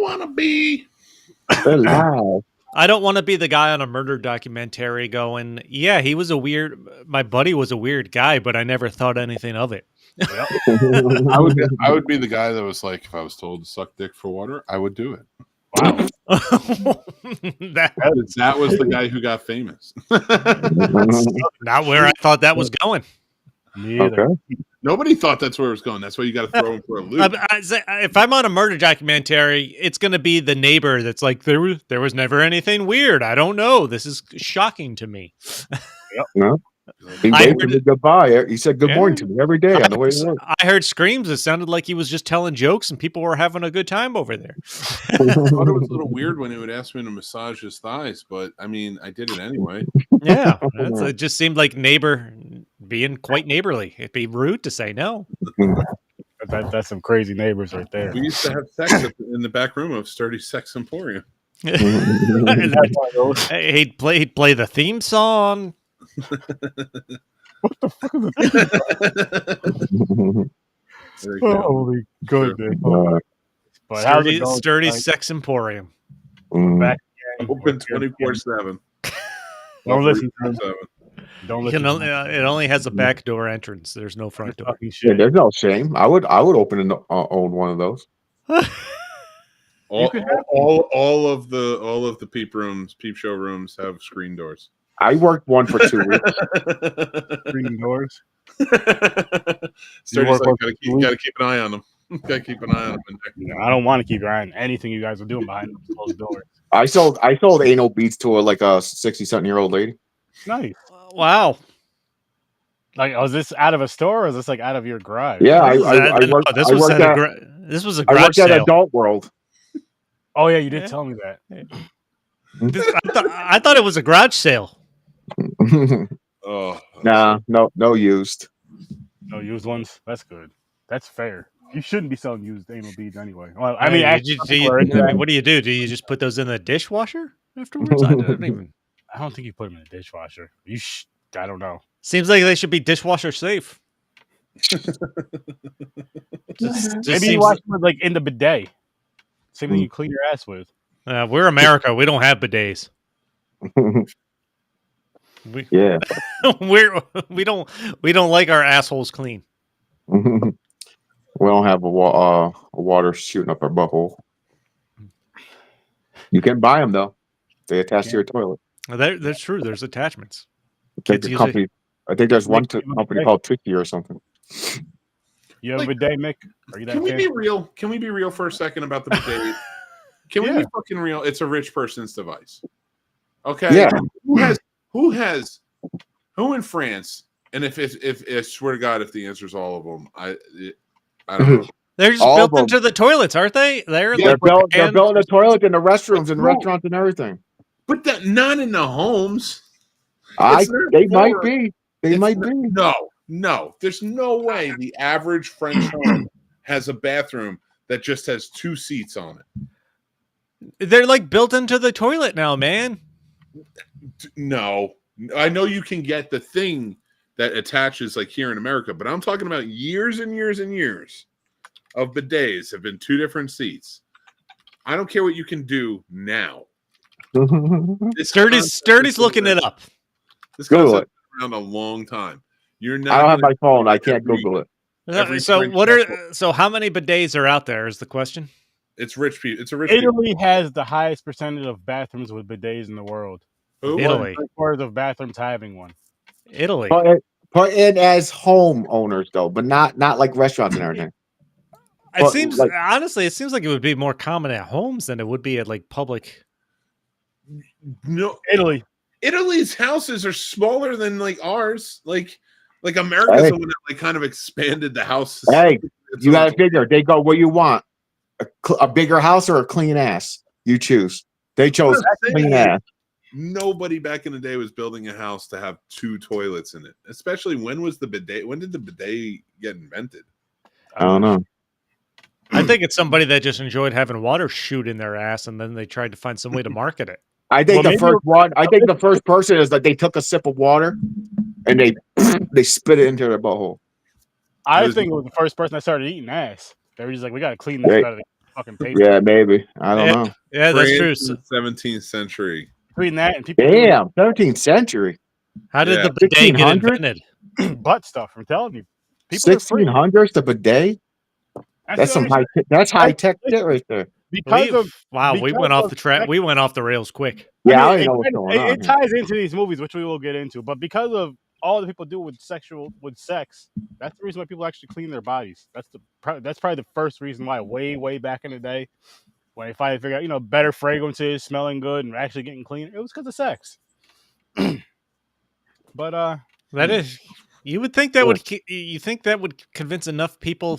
want to be. I don't want to be the guy on a murder documentary going, yeah, my buddy was a weird guy, but I never thought anything of it. Yep. I would be the guy that was like, if I was told to suck dick for water, I would do it. Wow. that was the guy who got famous. Not where I thought that was going. Me either. Okay. Nobody thought that's where it was going. That's why you got to throw him for a loop. If I'm on a murder documentary, it's going to be the neighbor that's like, there was never anything weird. I don't know. This is shocking to me. Yep. No. He waved me goodbye. He said good morning to me every day on the way to work. I heard screams. It sounded like he was just telling jokes and people were having a good time over there. I thought it was a little weird when he would ask me to massage his thighs, but I mean, I did it anyway. Yeah. It just seemed like neighbor being quite neighborly. It'd be rude to say no. That's some crazy neighbors right there. We used to have sex in the back room of Sturdy Sex Emporium. He'd play the theme song. What the fuck is it? Holy goodness. Sturdy Sex Emporium. Back open 24/7. Don't listen to him. Don't listen. It only has a back door entrance. There's no front door. Yeah, there's no shame. I would open and own one of those. all of the peep show rooms have screen doors. I worked one for 2 weeks. Screen doors. Sturdy's like, gotta keep an eye on them. Gotta keep an eye on them. I don't want to keep your eye on anything you guys are doing behind closed doors. I sold anal beads to a 60-something-year-old lady. Nice. Wow. Like, is this out of a store or is this like out of your garage? Yeah, this was a garage I worked sale. at Adult World. Oh yeah, you did tell me that. I thought it was a garage sale. Oh no used. No used ones. That's good. That's fair. You shouldn't be selling used anal beads anyway. Well, I mean, what do you do? Do you just put those in the dishwasher afterwards? I don't think you put them in a dishwasher. I don't know. Seems like they should be dishwasher safe. Maybe you wash them in the bidet. Same thing you clean your ass with. We're America. We don't have bidets. We don't like our assholes clean. We don't have a water shooting up our butthole. You can buy them though. They attach to your toilet. That's true. There's attachments. I think there's one company called Tiki or something. You have a bidet, Mick? Can we be real? Can we be real for a second about the bidet? Can we be fucking real? It's a rich person's device. Okay. Yeah. Who in France? And if I swear to God, if the answer is all of them, I don't know. They're just all built into the toilets, aren't they? They're built in the toilet in the restrooms and restaurants and everything. But not in the homes. They might be. They might be. No. There's no way the average French home has a bathroom that just has 2 seats on it. They're like built into the toilet now, man. No. I know you can get the thing that attaches like here in America, but I'm talking about years and years and years of bidets have been 2 different seats. I don't care what you can do now. Sturdy's looking it up. This concept has been around a long time. You're not. I don't have my phone. I can't Google it. So how many bidets are out there is the question? It's rich people. Italy has the highest percentage of bathrooms with bidets in the world. Who? Italy. 3/4 of bathrooms having one. Italy. Put in as home owners though, but not like restaurants and everything. It seems honestly, it seems like it would be more common at homes than it would be at like public. No, Italy's houses are smaller than like ours. Like America's the one that like kind of expanded the house. Hey, you gotta figure. They go where you want a bigger house or a clean ass. You choose. They chose clean ass. Nobody back in the day was building a house to have 2 toilets in it. Especially when was the bidet? When did the bidet get invented? I don't know. I think it's somebody that just enjoyed having water shoot in their ass, and then they tried to find some way to market it. I think the first person is that they took a sip of water and they spit it into their butthole. I think it was the first person that started eating ass. They were just like, we got to clean this better. fucking paper. Yeah, maybe. I don't know. Yeah, that's true. France in the 17th century. Between that and people Damn, 13th century. How did Yeah. the bidet get 1600? invented? doing butt stuff. I'm telling you, people are free. 1600s, the bidet. That's some high. That's high tech shit right there. because of We went off the track. We went off the rails quick. Yeah, I I mean, don't know what's going on. it ties into these movies, which we will get into. But because of all the people do with sex, that's the reason why people actually clean their bodies. That's probably the first reason why, way back in the day, when they finally figured out, better fragrances, smelling good, and actually getting clean. It was because of sex. But That is, you would think that would convince enough people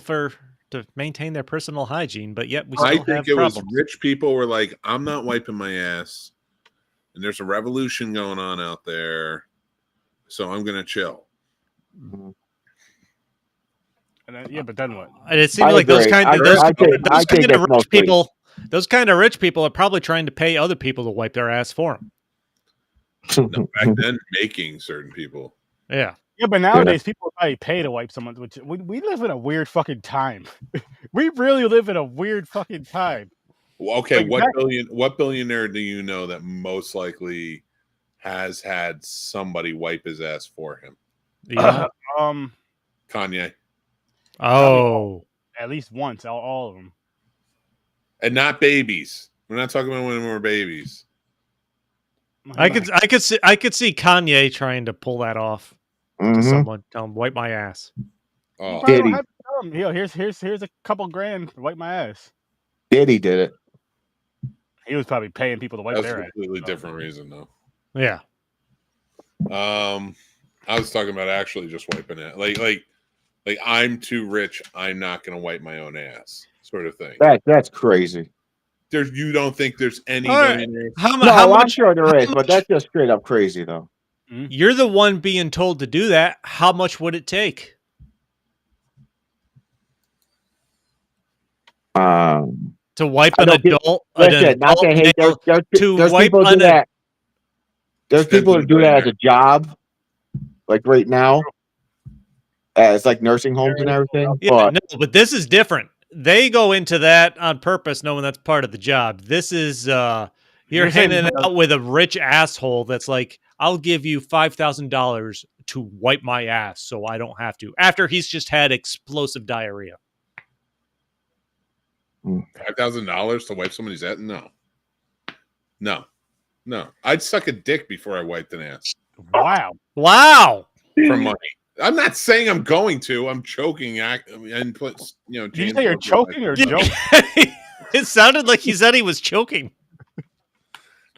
to maintain their personal hygiene, but yet we still I have think it problems. was rich people were like, I'm not wiping my ass, and there's a revolution going on out there, so I'm gonna chill. but then what? And it seems I like those agree. kind I think of that's rich mostly- people, those kind of rich people are probably trying to pay other people to wipe their ass for them. No, back then, making certain people. Yeah. Yeah, but nowadays people probably pay to wipe someone. Which we live in a weird fucking time. We really live in a weird fucking time. Well, okay, Like what billionaire do you know that most likely has had somebody wipe his ass for him? Yeah. Kanye, Oh. At least once, all of them. and not babies. We're not talking about when we were babies. I could see Kanye trying to pull that off to Mhm. someone. Tell him, wipe my ass. Oh, Did he? Here's a couple grand to wipe my ass. Diddy did it. He was probably paying people to wipe that's a their ass. completely different reason, though. Yeah. I was talking about actually just wiping it, like I'm too rich. I'm not going to wipe my own ass, sort of thing. That's crazy. You don't think there's any All right. billionaires? How I'm much? sure there is, how but that's just straight up crazy, though. You're the one being told to do that. How much would it take? To wipe I an don't get- adult, Listen, not to hate. male to There's wipe people who do an that. There's Depends people on who the do that as billionaire. a job, like right now, as like nursing homes and everything. Yeah, But no, but this is different. They go into that on purpose, knowing that's part of the job. This is you're You're saying handing it out with a rich asshole that's like, I'll give you $5,000 to wipe my ass so I don't have to. After he's just had explosive diarrhea. $5,000 to wipe somebody's ass? No. I'd suck a dick before I wiped an ass Wow. Wow. for money. I'm not saying I'm going to. I'm choking. And put Did you James say you're Bond- choking or joking? It sounded like he said he was choking.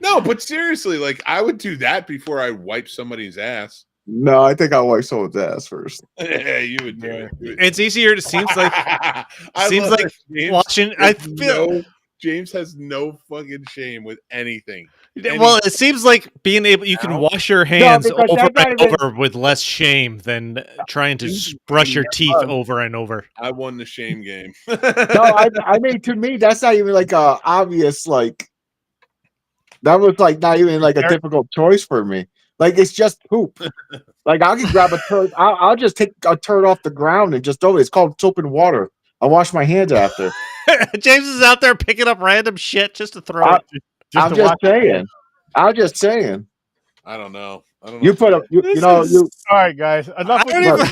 No, but seriously, like I would do that before I wipe somebody's ass. no, I think I'll wipe someone's ass first. Yeah, you would do it. It's easier. It seems like I seems love like that James watching. I has feel James has no fucking shame with anything. well. It seems like being able you can wash your hands because over that's not and even- over with less shame than trying to brush your teeth over and over. I won the shame game. No, I mean, to me, that's not even like a obvious like. That was like not even like a difficult choice for me. Like it's just poop. Like I can grab a turd. I'll just take a turd off the ground and just throw it. It's called soap and water. I'll wash my hands after. James is out there picking up random shit just to throw it. I'm just saying. I'm just saying. I don't know. You put a you know you. All right, guys. Enough. I don't even,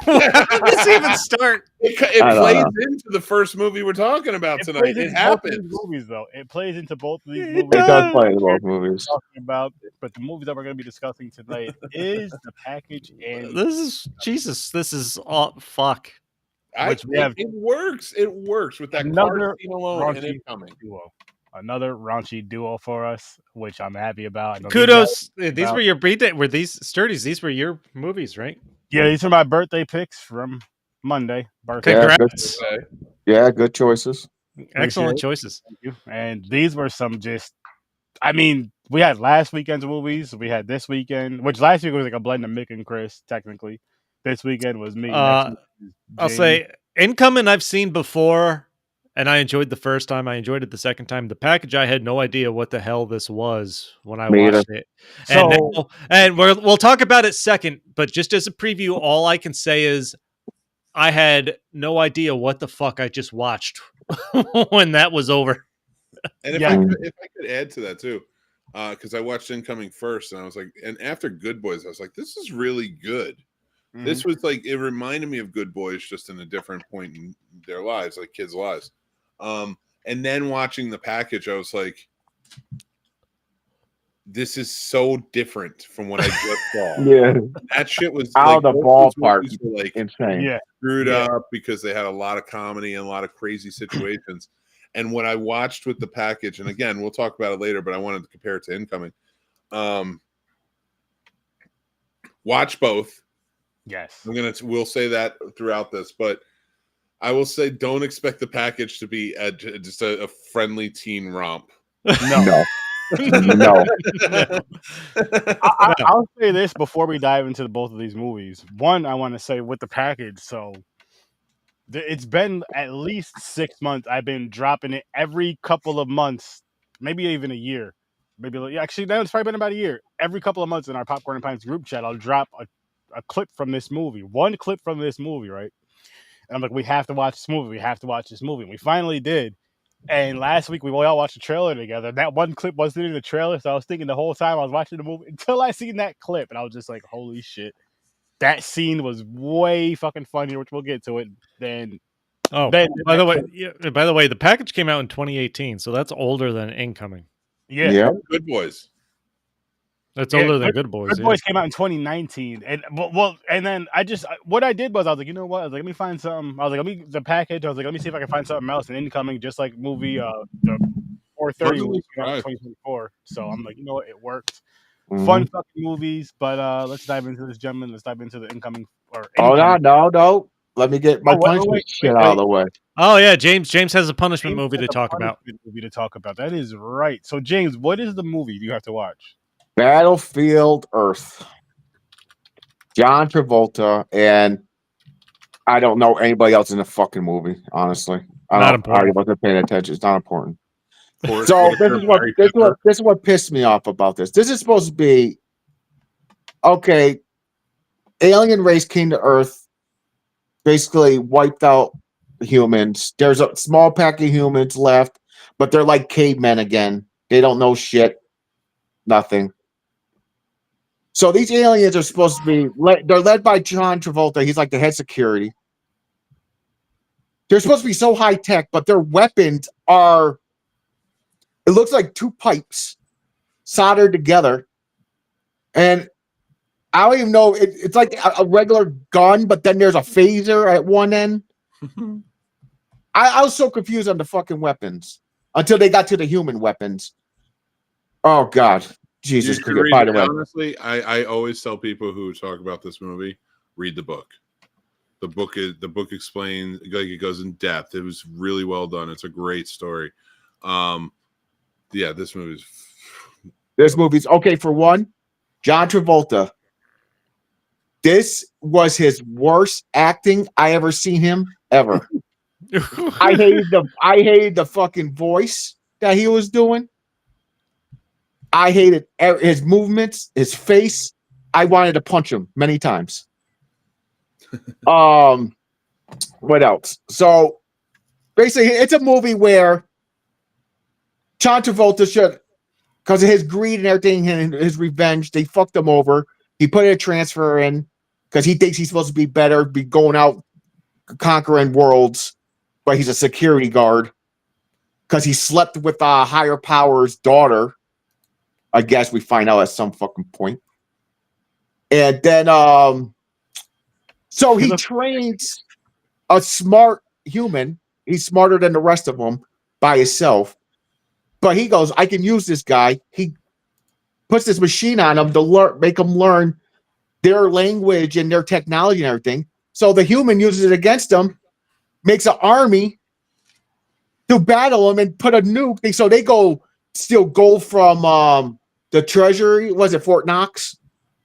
how did this even start? It I don't plays know. into the first movie we're talking about tonight. plays It into both of these happens. movies, though. It plays into both of these It movies. It does play in both movies. Talking about, but the movie that we're going to be discussing tonight is The Package and This is Jesus. This is all fuck. It works. It works with that Another car scene alone and raunchy it coming. duo. Another raunchy duo for us, which I'm happy about. I know Kudos. These about- were your birthday. Were these sturdies? These were your movies, right? Yeah, these are my birthday picks from Monday. Birthday. Yeah, Congrats. Okay. Yeah, good choices. Excellent choices. Thank you. And these were some just, I mean, we had last weekend's movies. We had this weekend, which last week was like a blend of Mick and Chris, technically. This weekend was me. next week is I'll Jamie. say Incoming I've seen before, and I enjoyed the first time. I enjoyed it the second time. The Package, I had no idea what the hell this was when I Me watched either. it. So- And we'll talk about it second, but just as a preview, all I can say is I had no idea what the fuck I just watched when that was over. And if Yeah. I could add to that too, because I watched Incoming first, and I was like, and after Good Boys, I was like, this is really good. Mhm. This was like, it reminded me of Good Boys, just in a different point in their lives, like kids' lives. And then watching The Package, I was like, this is so different from what I just saw. Yeah, That shit was out like of the both those ballpark. movies were, like Insane. Yeah. screwed Yeah. up because they had a lot of comedy and a lot of crazy situations. And what I watched with The Package, and again, we'll talk about it later, but I wanted to compare it to Incoming. Watch both. Yes. We'll say that throughout this, but I will say don't expect The Package to be just a friendly teen romp. No. No. I'll say this before we dive into both of these movies. One, I want to say with The Package, so it's been at least 6 months. I've been dropping it every couple of months, maybe even a year. Maybe actually, no, it's probably been about a year. Every couple of months in our Popcorn and Pints group chat, I'll drop a clip from this movie, one clip from this movie, right? And I'm like, we have to watch this movie. We have to watch this movie. And we finally did. And last week we all watched the trailer together. That one clip wasn't in the trailer, so I was thinking the whole time I was watching the movie until I seen that clip, and I was just like, "Holy shit!" That scene was way fucking funnier, which we'll get to it. By the way, The Package came out in 2018, so that's older than Incoming. yeah. Good Boys. That's older than Good Boys. Good Boys came out in 2019, and then what I did was I was like, you know what? I was like, let me find something. I was like, The Package. I was like, let me see if I can find something else. And Incoming, just like movie, the 430 movie came out in 2024. So I'm like, you know what? It worked. Mhm. Fun fucking movies, but let's dive into this, gentlemen. Let's dive into the Incoming. No. Let me get my punishment shit out of the way. Oh yeah, James has a punishment movie to talk about. That is right. So James, what is the movie you have to watch? Battlefield Earth. John Travolta, and I don't know anybody else in the fucking movie, honestly. I wasn't paying attention. It's not important. So this is what pissed me off about this. This is supposed to be okay. Alien race came to Earth, basically wiped out humans. There's a small pack of humans left, but they're like cavemen again. They don't know shit. Nothing. So these aliens are supposed to be they're led by John Travolta. He's like the head security. They're supposed to be so high tech, but their weapons are, it looks like two pipes soldered together. And I don't even know, it's like a regular gun, but then there's a phaser at one end. I was so confused on the fucking weapons until they got to the human weapons. Oh God. Jesus Christ. By the way, honestly, I always tell people who talk about this movie, read the book. The book explains, like, it goes in depth. It was really well done. It's a great story. This movie's okay. For one, John Travolta. This was his worst acting I ever seen him ever. I hated the fucking voice that he was doing. I hated his movements, his face. I wanted to punch him many times. What else? So basically, it's a movie where John Travolta should, because of his greed and everything and his revenge, they fucked him over. He put a transfer in because he thinks he's supposed to be better, be going out conquering worlds, but he's a security guard because he slept with higher power's daughter. I guess we find out at some fucking point. And then, so he trains a smart human. He's smarter than the rest of them by himself. But he goes, I can use this guy. He puts this machine on him to make them learn their language and their technology and everything. So the human uses it against them, makes an army to battle him and put a nuke. So they go steal gold from the treasury. Was it Fort Knox?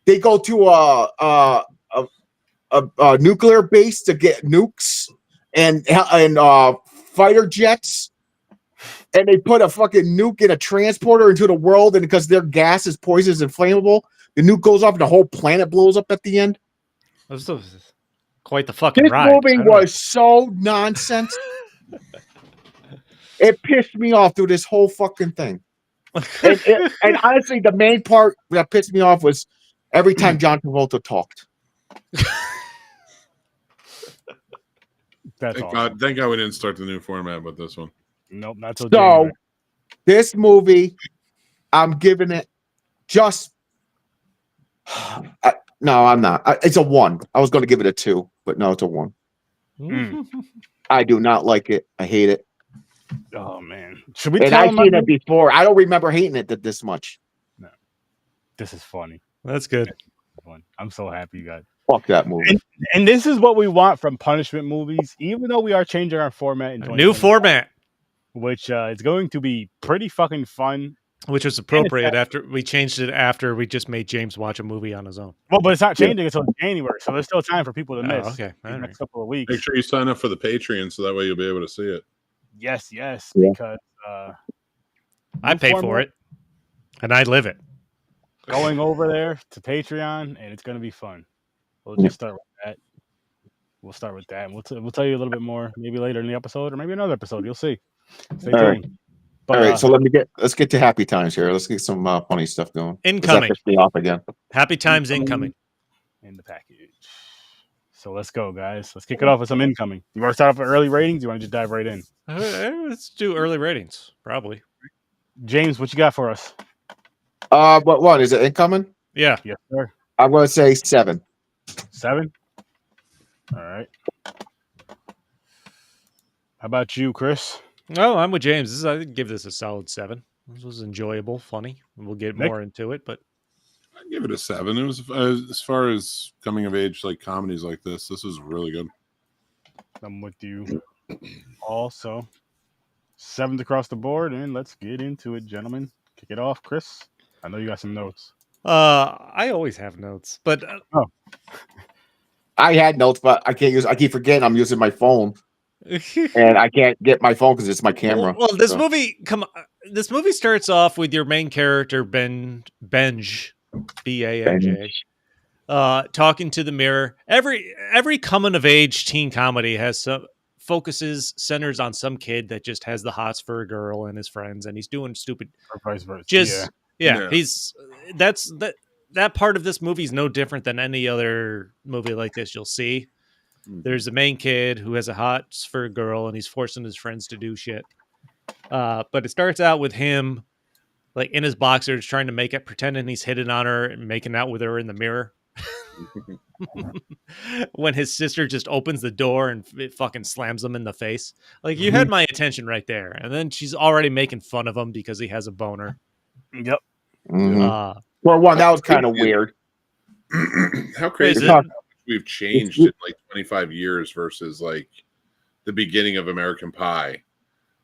They go to a nuclear base to get nukes and fighter jets, and they put a fucking nuke in a transporter into the world, and because their gas is poisonous and flammable, the nuke goes off and the whole planet blows up at the end. That's so quite the fucking This ride. movie was so nonsense. It pissed me off through this whole fucking thing. And honestly, the main part that pissed me off was every time John Travolta talked. That's Thank awesome. God, thank God we didn't start the new format with this one. Nope, not till So January. this movie, I'm giving it just. No, I'm not. It's a 1. I was going to give it a 2, but no, it's a 1. I do not like it. I hate it. Oh man, should we And tell I've him seen it before. I don't remember hating it this much. No, this is funny. That's good. I'm so happy you guys. Fuck that movie. And this is what we want from punishment movies, even though we are changing our format in New format, which is going to be pretty fucking fun. which was appropriate after we changed it after we just made James watch a movie on his own. Well, but it's not changing until January, so there's still time for people to miss. Okay, the next couple of weeks. Make sure you sign up for the Patreon so that way you'll be able to see it. Yes, Yeah. because I pay for it, and I live it. Going over there to Patreon, and it's going to be fun. We'll just start with that. We'll start with that. And we'll tell you a little bit more maybe later in the episode or maybe another episode. You'll see. Stay tuned. Right. But, All right, so let's get to happy times here. Let's get some funny stuff going. Incoming. That pissed me off again. Happy times incoming. in the package. So let's go, guys. Let's kick it off with some incoming. You want to start off with early ratings? You want to just dive right in? Let's do early ratings, probably. James, what you got for us? What one is it? Incoming? Yeah. Yes, sir. I'm going to say 7. 7. All right. How about you, Chris? Oh, I'm with James. I'd give this a solid 7. This was enjoyable, funny. We'll get Mick? more into it, but I'd give it a 7. It was as far as coming of age like comedies like this was really good. I'm with you. Also, 7s across the board, and let's get into it, gentlemen. Kick it off, Chris. I know you got some notes. I always have notes, but I had notes, but I keep forgetting I'm using my phone, and I can't get my phone because it's my camera. Well, this movie starts off with your main character Benj, Banj, talking to the mirror. Every coming of age teen comedy has some centers on some kid that just has the hots for a girl and his friends, and he's doing stupid. Or vice versa. Yeah. That part of this movie is no different than any other movie like this you'll see. There's a main kid who has a hots for a girl, and he's forcing his friends to do shit. But it starts out with him, like in his boxers, trying to make it, pretending he's hitting on her and making out with her in the mirror. When his sister just opens the door and it fucking slams him in the face. Like, you had my attention right there. And then she's already making fun of him because he has a boner. Yep. Mm-hmm. Well, one, that was kind of weird. How crazy Is it? we've changed in like 25 years versus like the beginning of American Pie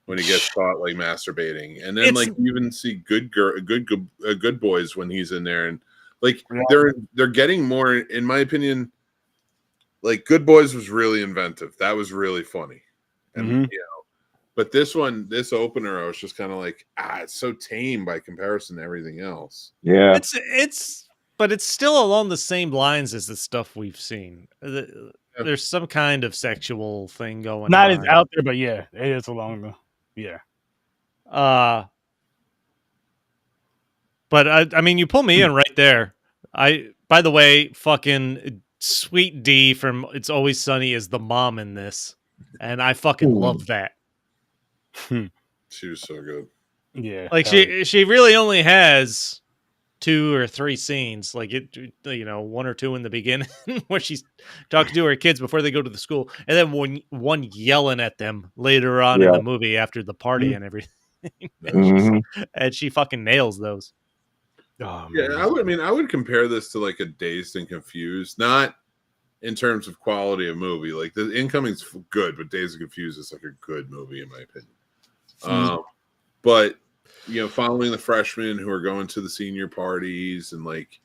when he gets caught like masturbating, and then like you even see good boys when he's in there, and like they're getting more, in my opinion. Like Good Boys was really inventive. That was really funny, and you know. But this opener, I was just kind of like, it's so tame by comparison to everything else. Yeah, but it's still along the same lines as the stuff we've seen. There's some kind of sexual thing going on. Not as out there, but yeah, it is along the But I mean, you pull me in right there. By the way, fucking Sweet D from It's Always Sunny is the mom in this, and I fucking love that. She was so good. Yeah, like she really only has 2 or 3 scenes, like it, 1 or 2 in the beginning where she's talking to her kids before they go to the school, and then one yelling at them later on in the movie after the party and everything. And she fucking nails those. Oh, yeah, I would compare this to like a Dazed and Confused, not in terms of quality of movie. Like the Incoming's good, but Dazed and Confused is like a good movie in my opinion. But following the freshmen who are going to the senior parties and like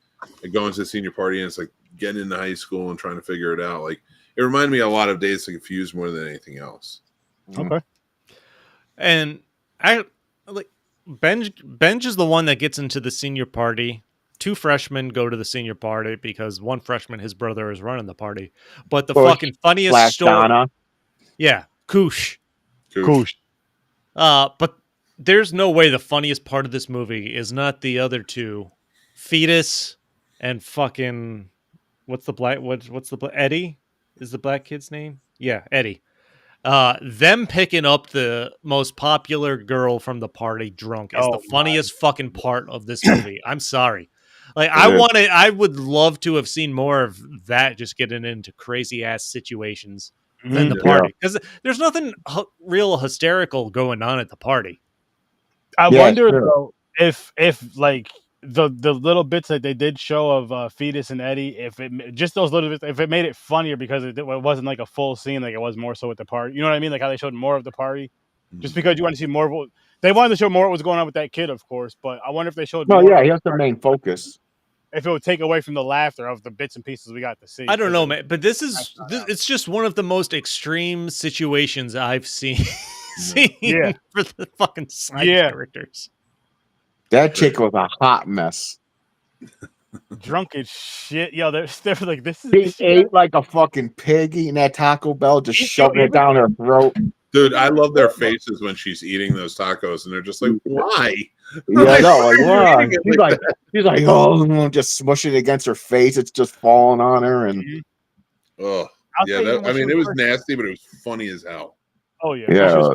going to the senior party, and it's like getting into high school and trying to figure it out. Like it reminded me a lot of Dazed and Confused more than anything else. Okay. And I like Benj is the one that gets into the senior party two freshmen go to the senior party because one freshman, his brother, is running the party. But the Bush fucking funniest Slash story, Donna. yeah, Koosh. Koosh. But there's no way the funniest part of this movie is not the other two, Fetus and fucking what's the Eddie? Is the black kid's name? Yeah, Eddie. Them picking up the most popular girl from the party drunk is the funniest fucking part of this movie. I'm sorry. Like I would love to have seen more of that, just getting into crazy ass situations than the party, because there's nothing real hysterical going on at the party. I wonder though if like the little bits that they did show of Fetus and Eddie, if it just those little bits, if it made it funnier because it wasn't like a full scene, like it was more so at the party. You know what I mean? Like how they showed more of the party, just because you want to see more of what they wanted to show more of what was going on with that kid, of course. But I wonder if they showed. No, yeah, he has the main focus. If it would take away from the laughter of the bits and pieces we got to see. I don't know, man, but it's just one of the most extreme situations I've seen for the fucking side characters. That chick was a hot mess. Drunk as shit. Yo, they're like, this is. She ate like a fucking pig eating that Taco Bell, just shoving it down her throat. Dude, I love their faces when she's eating those tacos, and they're just like, "Why?" Yeah, no, like, why? She's like, oh, just smushing it against her face. It's just falling on her, and oh, yeah. I mean, it was nasty, but it was funny as hell. Oh yeah, yeah.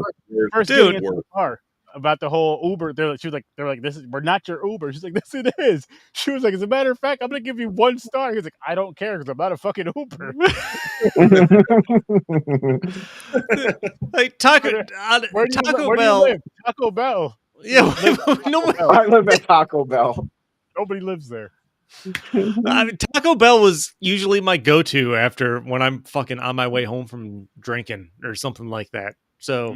First dude, into the car about the whole Uber. They're like, "This is we're not your Uber." She's like, "This it is." She was like, "As a matter of fact, I'm gonna give you 1 star." He's like, "I don't care because I'm not a fucking Uber." Like Taco Bell. Taco Bell. Yeah, I live at Taco Bell. Nobody lives there. I mean, Taco Bell was usually my go-to after when I'm fucking on my way home from drinking or something like that. So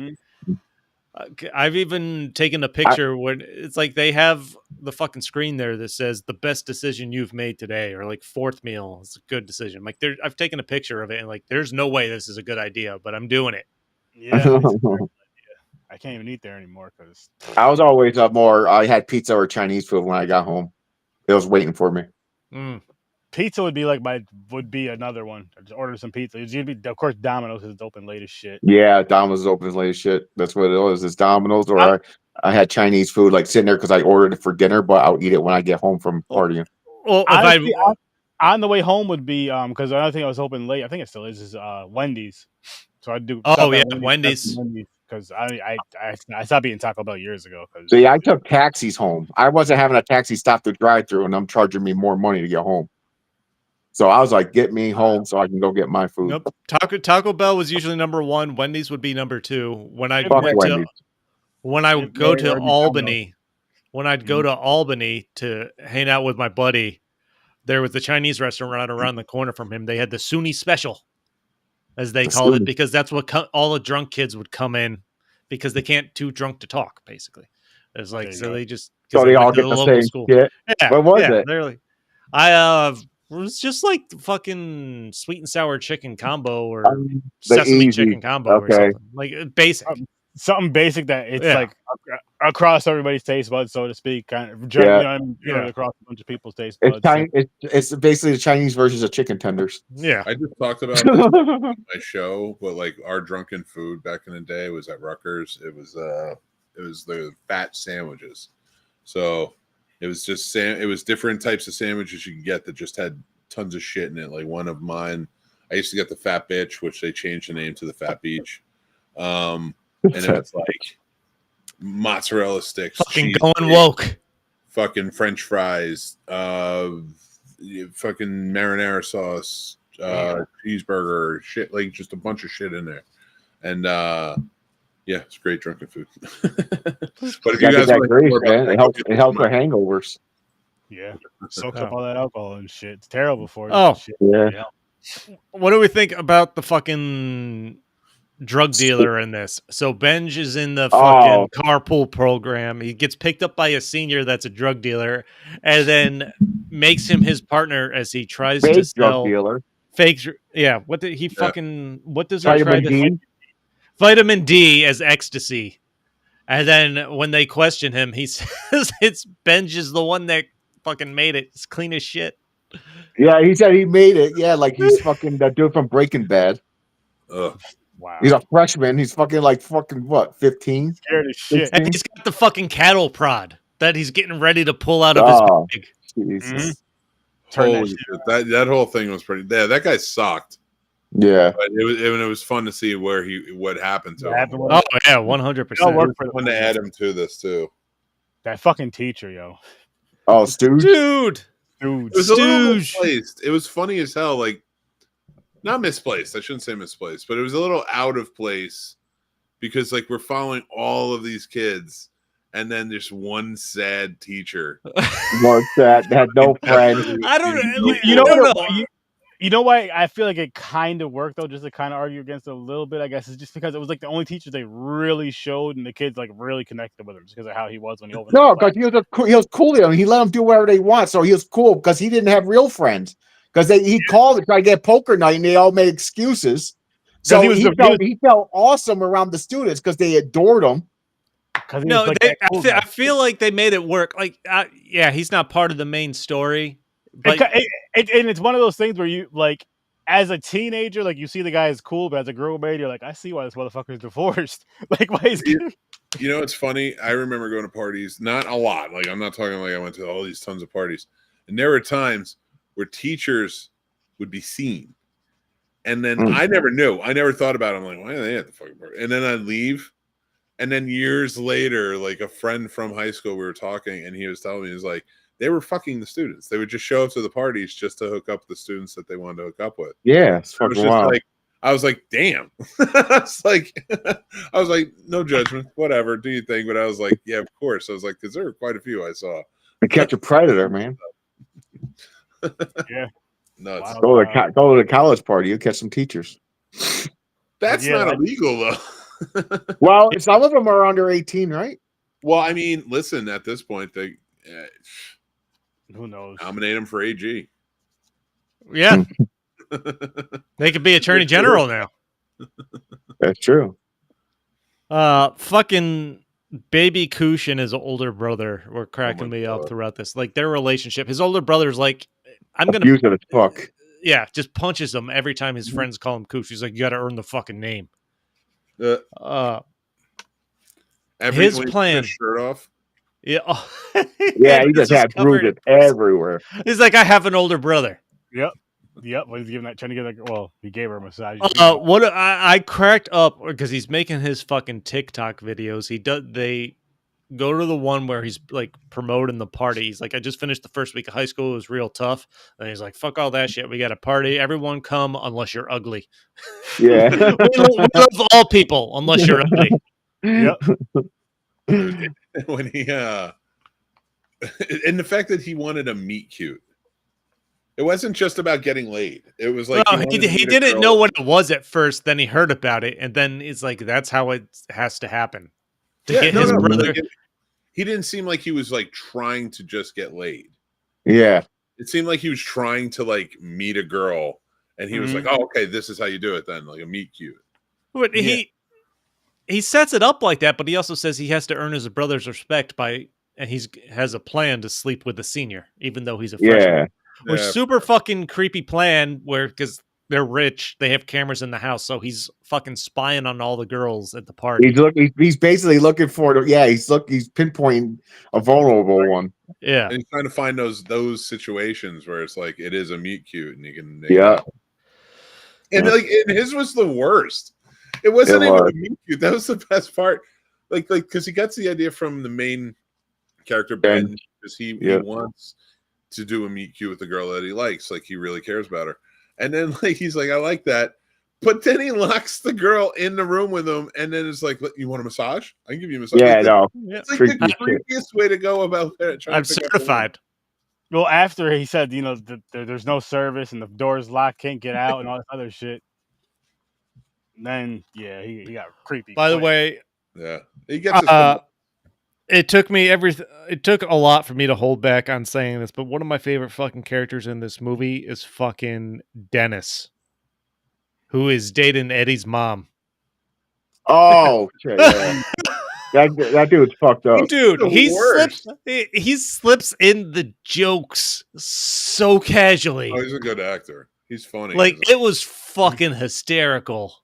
I've even taken a picture when it's like they have the fucking screen there that says the best decision you've made today, or like fourth meal is a good decision. Like I've taken a picture of it and like there's no way this is a good idea, but I'm doing it. Yeah. I can't even eat there anymore because I was always more. I had pizza or Chinese food when I got home. It was waiting for me. Pizza would be another one. I just order some pizza. It's usually, of course, Domino's is open late as shit. Yeah, Domino's is open late as shit. That's what it was. It's Domino's, or I had Chinese food like sitting there because I ordered it for dinner, but I'll eat it when I get home from partying. Well, honestly, on the way home would be because another thing I was open late. I think it still is Wendy's. Wendy's. So I do. Wendy's. Because I stopped eating Taco Bell years ago. See, I took taxis home. I wasn't having a taxi stop the drive-through, and I'm charging me more money to get home. So I was like, "Get me home so I can go get my food." Nope. Taco Bell was usually number 1. Wendy's would be number 2. When I would go to Albany, when I'd go to Albany to hang out with my buddy, there was the Chinese restaurant around the corner from him. They had the Sunni special, as they called it, because that's what all the drunk kids would come in because they can't too drunk to talk. Basically, it's like they just they all get the same school. Shit. Yeah, what was it? Literally, it was just like the fucking sweet and sour chicken combo or sesame chicken combo or something like basic. Something basic that it's like across everybody's taste buds, so to speak, kind of across a bunch of people's taste buds. It's basically the Chinese versions of chicken tenders. Yeah, I just talked about this on my show, but like our drunken food back in the day was at Rutgers. It was the fat sandwiches. So it was just it was different types of sandwiches you could get that just had tons of shit in it. Like one of mine, I used to get the Fat Bitch, which they changed the name to the Fat Beach. And it was like mozzarella sticks, fucking going woke, fucking French fries, fucking marinara sauce, cheeseburger, shit, like just a bunch of shit in there. And it's great drunken food. But if you guys want it helps with hangovers. Yeah, soaks up all that alcohol and shit. It's terrible for you. Oh, shit. Yeah. What do we think about the fucking drug dealer in this? So Benj is in the fucking carpool program. He gets picked up by a senior that's a drug dealer, and then makes him his partner as he tries to sell fake. Yeah, what does he try to vitamin D as ecstasy? And then when they question him, he says it's Benj is the one that fucking made it. It's clean as shit. Yeah, he said he made it. Yeah, like he's fucking that dude from Breaking Bad. Ugh. Wow. He's a freshman. He's fucking what, 15? Scared as shit. And he's got the fucking cattle prod that he's getting ready to pull out of Oh, his bag. Jesus. Mhm. Turn that Holy shit shit. That whole thing was pretty. Yeah, that guy sucked. Yeah. But it was fun to see what happened to What him. happened with Oh him. yeah, It'll 100%. work It for was the fun to movie. add him to this too. That fucking teacher, yo. Oh, Stooge? Dude. Dude. It was a little Stooge. misplaced. It was funny as hell. Like, not misplaced. I shouldn't say misplaced, but it was a little out of place because like we're following all of these kids, and then there's one sad teacher. What's that? Had no friends. I don't know. You know I don't what? know. You know why I feel like it kind of worked though, just to kind of argue against it a little bit. I guess is just because it was like the only teacher they really showed, and the kids like really connected with him just because of how he was when he opened. No, the class. because he was cool to them. He let them do whatever they want, so he was cool because he didn't have real friends. Because he called to try to get poker night, and they all made excuses. So he felt awesome around the students because they adored him. Because No, like I feel like they made it work. Like, yeah, he's not part of the main story, but and it's one of those things where you like, as a teenager, like you see the guy is cool, but as a girl man, you're like, I see why this motherfucker is divorced. Like, why is You know, it's funny. I remember going to parties, not a lot. Like, I'm not talking like I went to all these tons of parties. And there were times where teachers would be seen. And then I never knew. I never thought about it. I'm like, why are they at the fucking party? And then I'd leave. And then years later, like a friend from high school, we were talking, and he was telling me, he was like, they were fucking the students. They would just show up to the parties just to hook up the students that they wanted to hook up with. Yeah, it's fucking wild. I was like, damn. I was like, no judgment, whatever, do you think? But I was like, yeah, of course. I was like, because there were quite a few I saw. To catch a predator, man. Yeah. Nuts. Wow. Go to the college party. You catch some teachers. That's not illegal, though. Well, some of them are under 18, right? Well, I mean, listen, at this point, they Who knows? nominate him for AG. yeah, they could be attorney general now. That's true. Fucking baby Koosh and his older brother were cracking me up God. throughout this. Like their relationship. His older brother's like, I'm gonna Abusive as fuck. yeah, just punches him every time his friends call him Koosh. He's like, you got to earn the fucking name. His When he plan. took his shirt off. Yeah, Yeah, he just had bruises everywhere. He's like, I have an older brother. Yep. Well, he's giving that, trying to give that. Well, he gave her a massage. What I cracked up because he's making his fucking TikTok videos. They go to the one where he's like promoting the party. He's like, I just finished the first week of high school. It was real tough. And he's like, fuck all that shit. We got a party. Everyone come unless you're ugly. Yeah. we love all people unless you're ugly. Yep. When he and the fact that he wanted a meet cute. It wasn't just about getting laid. It was like he didn't know what it was at first. Then he heard about it, and then it's like that's how it has to happen. Get his brother. Like he didn't seem like he was like trying to just get laid. Yeah. It seemed like he was trying to like meet a girl, and he was like, "Oh, okay, this is how you do it then, like a meet cute." But he sets it up like that, but he also says he has to earn his brother's respect and he has a plan to sleep with the senior, even though he's a freshman. Yeah. Which super fucking creepy plan because they're rich, they have cameras in the house, so he's fucking spying on all the girls at the party. He's basically looking for he's pinpointing a vulnerable one. Yeah. And he's trying to find those situations where it's like it is a meet cute and you can and his was the worst. It wasn't even a meet cute. That was the best part. Like because he gets the idea from the main character Ben because he wants to do a meet cute with the girl that he likes, like he really cares about her. And then like he's like, I like that. But then he locks the girl in the room with him, and then it's like, you want a massage? I can give you a massage. Yeah, no. It's like the creepiest way to go about it. I'm certified. Well, after he said, there's no service and the door's locked, can't get out, and all this other shit. And then he got creepy. By the way, he gets it took a lot for me to hold back on saying this, but one of my favorite fucking characters in this movie is fucking Dennis, who is dating Eddie's mom. Oh, okay. That dude's fucked up. Dude, The he worst. slips. He slips in the jokes so casually. Oh, he's a good actor. He's funny. Like it was fucking hysterical.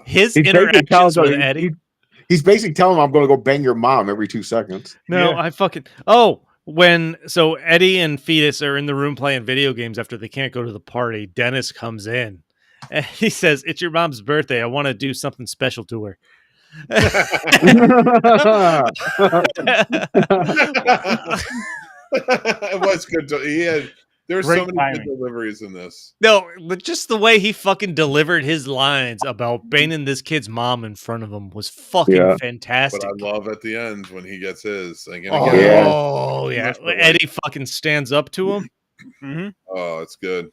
His He's basically interactions with telling Eddie. he's basically telling him I'm going to go bang your mom every 2 seconds. No, Yeah. I fucking so Eddie and Fetus are in the room playing video games after they can't go to the party. Dennis comes in and he says, "It's your mom's birthday. I want to do something special to her." It was good. There were so Great many timing. good deliveries in this. No, but just the way he fucking delivered his lines about banging this kid's mom in front of him was fucking Yeah. fantastic. But I love at the end when he gets his. Like, and Oh again, yeah, Must be like- Eddie fucking stands up to him, Mm-hmm. oh, it's good.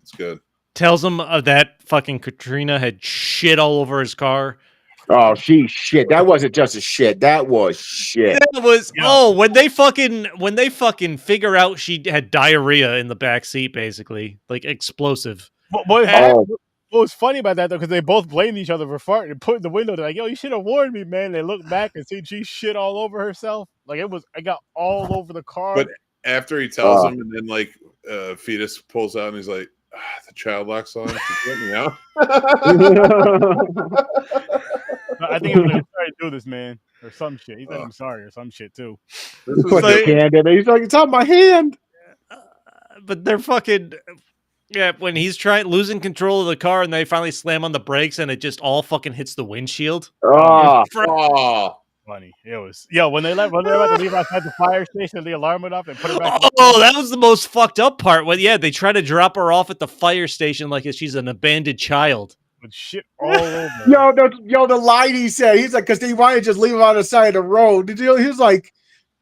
It's good. tells him that fucking Katrina had shit all over his car. Oh, shit. That wasn't just a shit. That was shit. That was Yeah. when they fucking figure out she had diarrhea in the back seat, basically like explosive. What Oh. was funny about that though, because they both blamed each other for farting and put in the window. They're like, "Yo, you should have warned me, man." They look back and see she shit all over herself. Like it got all over the car. But after he tells him, and then like Fetus pulls out and he's like, the child lock song, let me out. I think he was like, "I'm sorry to do this, man," or some shit. He said, "I'm sorry," or some shit too. This He was put like- the hand in it. He's like, it's on my hand. But they're fucking when he's losing control of the car and they finally slam on the brakes and it just all fucking hits the windshield. Oh, oh, Funny. It was when they're about to leave outside the fire station, the alarm went off and put it back. Oh, that was the most fucked up part. Well, yeah, they try to drop her off at the fire station like she's an abandoned child. With shit all over. the line he said, he's like, because they wanted to just leave him on the side of the road. He was like,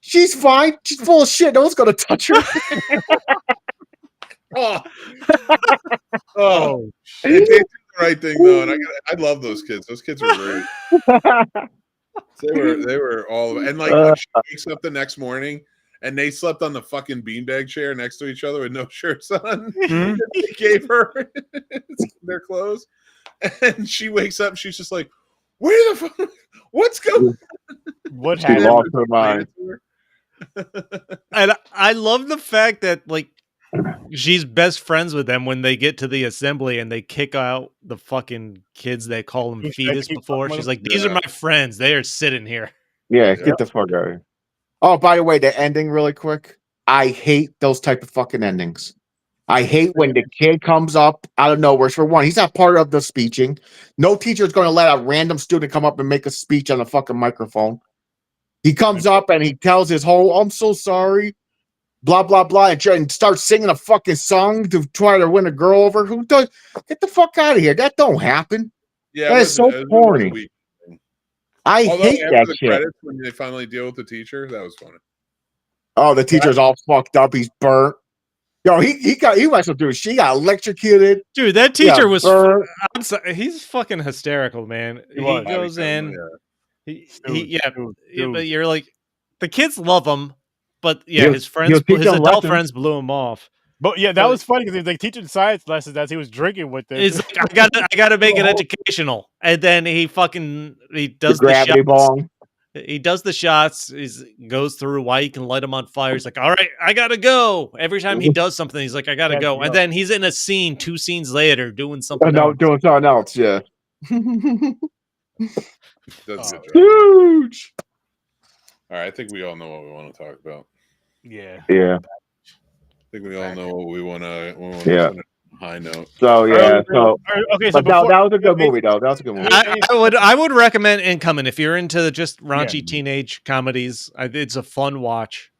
she's fine. She's full of shit. No one's going to touch her. oh, oh. Oh, They did the right thing though, and I love those kids. Those kids were great. They were all, and like when she wakes up the next morning and they slept on the fucking beanbag chair next to each other with no shirts on. Mhm. They gave her their clothes, and she wakes up. She's just like, "Where the fuck? What's going?" what She happened? lost her mind. And I love the fact that like she's best friends with them when they get to the assembly and they kick out the fucking kids they call them Yeah, fetus keep before. fucking She's with like, these are Yeah. my friends. They are sitting here. Yeah, get the fuck out of here. Oh, by the way, the ending really quick. I hate those type of fucking endings. I hate when the kid comes up out of nowhere. For one, he's not part of the speeching. No teacher is going to let a random student come up and make a speech on a fucking microphone. He comes up and he tells his whole, I'm so sorry, blah, blah, blah, and starts singing a fucking song to try to win a girl over. Who does? Get the fuck out of here. That don't happen. Yeah, That is so corny. I Although hate after that the shit. credits, when they finally deal with the teacher, that was funny. Oh, the teacher's all fucked up. He's burnt. Yo, he went through. She got electrocuted. Dude, that He got teacher was burnt. I'm sorry, he's fucking hysterical, man. He was. goes in. Dude, But you're like the kids love him, but yeah, He'll- his friends, he'll teach his them adult lessons. friends blew him off. But yeah, that was funny because he was like teaching science lessons as he was drinking with them. He's like, I gotta make it educational, and then he The does the gravity shots. bong. He does the shots. He goes through why he can light them on fire. He's like, all right, I gotta go. Every time he does something, he's like, I gotta go. And then he's in a scene 2 scenes later doing something No, else. doing something else. Yeah. That's a good job. Huge. All right, I think we all know what we want to talk about. yeah. Yeah. I think we all know what we want to. Yeah. On a high note. So yeah. So, Okay, so but that was a good movie, though. That was a good movie. I would recommend Incoming if you're into just raunchy Yeah. teenage comedies. It's a fun watch.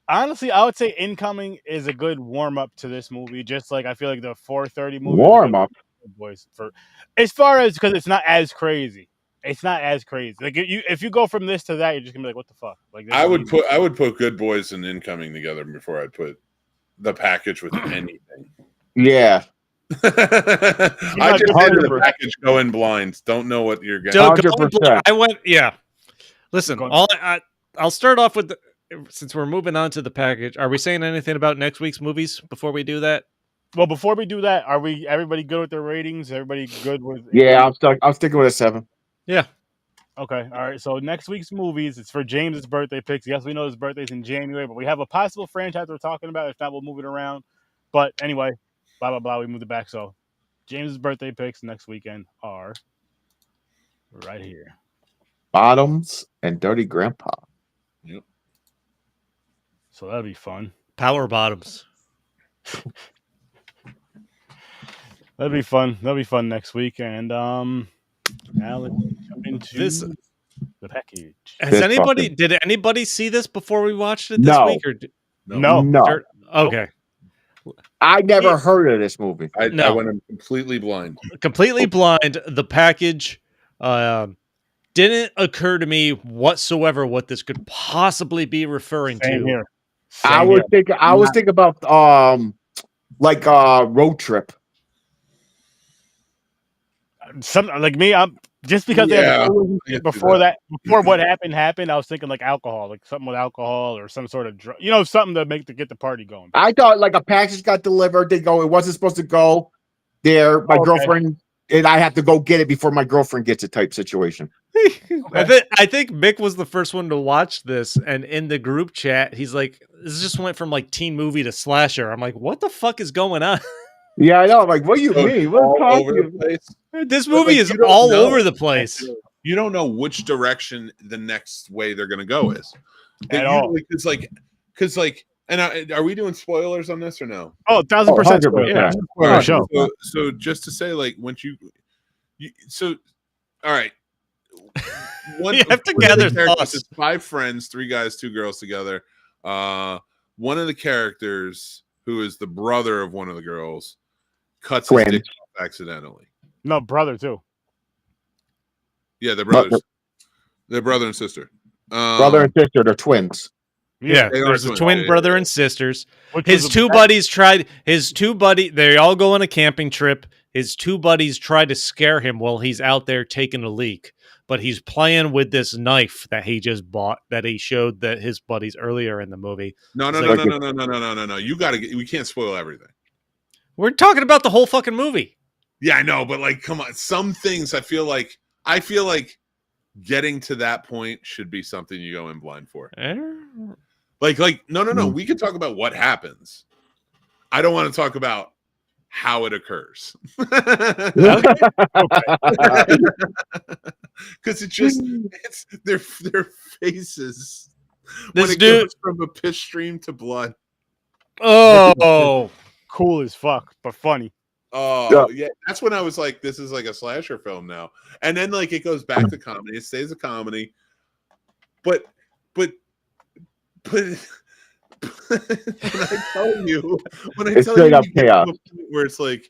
honestly, I would say Incoming is a good warm up to this movie. Just like I feel like the 4:30 movie. Warm up. Boys, for as far as because it's not as crazy. It's not as crazy. Like if you go from this to that, you're just gonna be like, what the fuck? Like this I is would easy. put Good Boys and Incoming together before I'd put the package with anything. Yeah. I just did the 100%. package going blind. Don't know what you're getting. Don't- 100%. I went, yeah. Listen, Go I'll start off with since we're moving on to the package. Are we saying anything about next week's movies before we do that? Well, before we do that, are we everybody good with their ratings? Everybody good with? Yeah. I'm sticking with a 7. Yeah. Okay, all right. So next week's movies, it's for James's birthday picks. Yes, we know his birthday's in January, but we have a possible franchise we're talking about. If not, we'll move it around. But anyway, blah blah blah. We moved it back. So James's birthday picks next weekend are right here. Bottoms and Dirty Grandpa. Yep. So that'll be fun. Power bottoms. That'll be fun. That'll be fun next week. And now let's jump into This- the package. Did anybody see this before we watched it this No. week? Or No. Okay. I never heard of this movie. I No. went in completely blind. Completely blind. The package didn't occur to me whatsoever what this could possibly be referring Same to. here. I was thinking about like Road Trip. Something like me. I'm just because they Yeah, have I can see before what happened. I was thinking like alcohol, like something with alcohol or some sort of drug. Something to get the party going. I thought like a package got delivered. They go, it wasn't supposed to go there. My girlfriend and I have to go get it before my girlfriend gets it type situation. I think Mick was the first one to watch this, and in the group chat, he's like, "This just went from like teen movie to slasher." I'm like, "What the fuck is going on?" Yeah, I know. I'm like, what do you mean? What All are over you the place. This But, movie like, is you don't all know. over the place. You don't know which direction the next way they're going to go is. At all. Because and are we doing spoilers on this or no? Oh, 1,000%. 100%. Yeah. All right, Show. so just to say, like, once you all right. You have to one of the gather characters thoughts. is 5 friends, 3 guys, 2 girls together. One of the characters, who is the brother of one of the girls, cuts his Twins. dick off accidentally. No, brother too. Yeah, they're brothers. They're brother and sister. Brother and sister, they're twins. Yeah, They are there's a twins. twin Yeah, brother yeah. and sisters. Which His was two buddies tried. They all go on a camping trip. His 2 buddies try to scare him while he's out there taking a leak, but he's playing with this knife that he just bought that he showed that his buddies earlier in the movie. No. You got to we can't spoil everything. We're talking about the whole fucking movie. Yeah, I know, but like, come on. Some things I feel like getting to that point should be something you go in blind for. Like, no. We can talk about what happens. I don't want to talk about how it occurs. Because it's their faces when This it dude. goes from a piss stream to blood. Oh, cool as fuck, but funny. Oh yeah, that's when I was like, this is like a slasher film now. And then like it goes back to comedy. It stays a comedy, but when I tell you, It's straight up you get to chaos. a point where it's like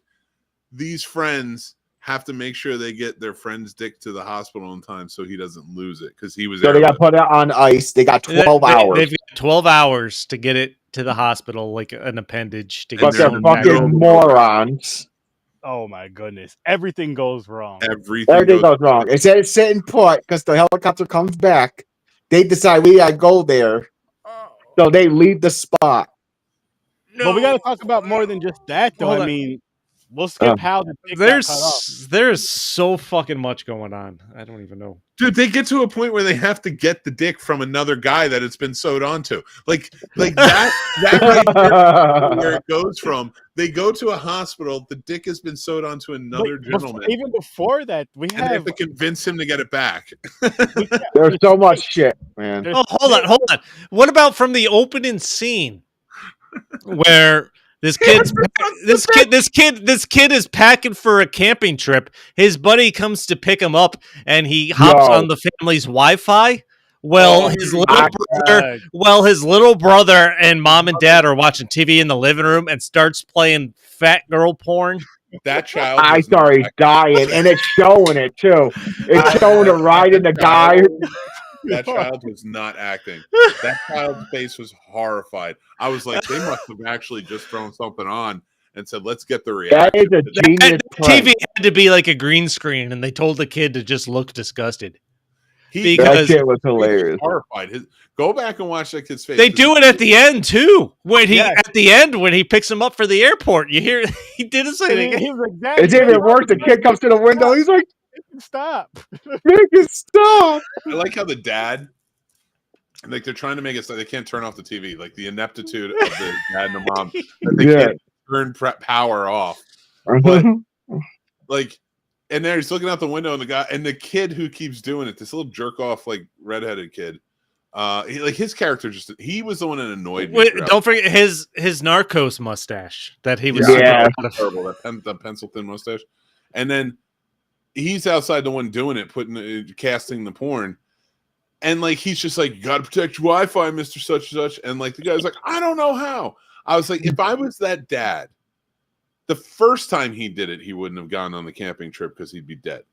these friends have to make sure they get their friend's dick to the hospital in time so he doesn't lose it because he was. So they got put on ice. They got 12 hours. They've got 12 hours to get it to the hospital, like an appendage. To But get they're they're someone back. fucking morons. Oh my goodness, everything goes wrong. Everything Goes wrong. Instead of sitting put because the helicopter comes back, they decide we gotta go there. So they leave the spot. But we got to talk about more than just that, though. Hold I on. mean, we'll skip how the dick got cut off. There's so fucking much going on. I don't even know. Dude, they get to a point where they have to get the dick from another guy that it's been sewed onto. Like that right there, where it goes from. They go to a hospital, the dick has been sewed onto another gentleman. Even before that, we And they have have to convince him to get it back. There's so much shit, man. Oh, hold on. What about from the opening scene where this kid is packing for a camping trip. His buddy comes to pick him up, and he hops on the family's Wi-Fi. Well, his little brother and mom and dad are watching TV in the living room and starts playing fat girl porn. That child. I was started not dying, and it's showing it too. It's showing her riding the guy. That child was not acting. That child's face was horrified. I was like, they must have actually just thrown something on and said, "Let's get the reaction." That is a genius play. TV had to be like a green screen, and they told the kid to just look disgusted. He That because shit was was hilarious. horrified. Go back and watch that kid's face. they do it at the end too. When he picks him up for the airport, you hear he did the same thing. he was like, It's even worse. The kid comes to the window. He's like, Stop. Make it stop. I like how the dad, like they're trying to make it so they can't turn off the TV, like the ineptitude of the dad and the mom that they Yeah. can't turn power off. But like, and there he's looking out the window, and the kid who keeps doing it, this little jerk off like redheaded kid. Like his character he was the one that annoyed me. Wait, don't forget his Narcos mustache that he was Yeah. terrible. That pencil thin mustache, and then he's outside the one doing it, casting the porn, and like he's just like, "You gotta protect your Wi-Fi, Mister Such and Such," and like the guy's like, "I don't know how." I was like, if I was that dad, the first time he did it, he wouldn't have gone on the camping trip because he'd be dead.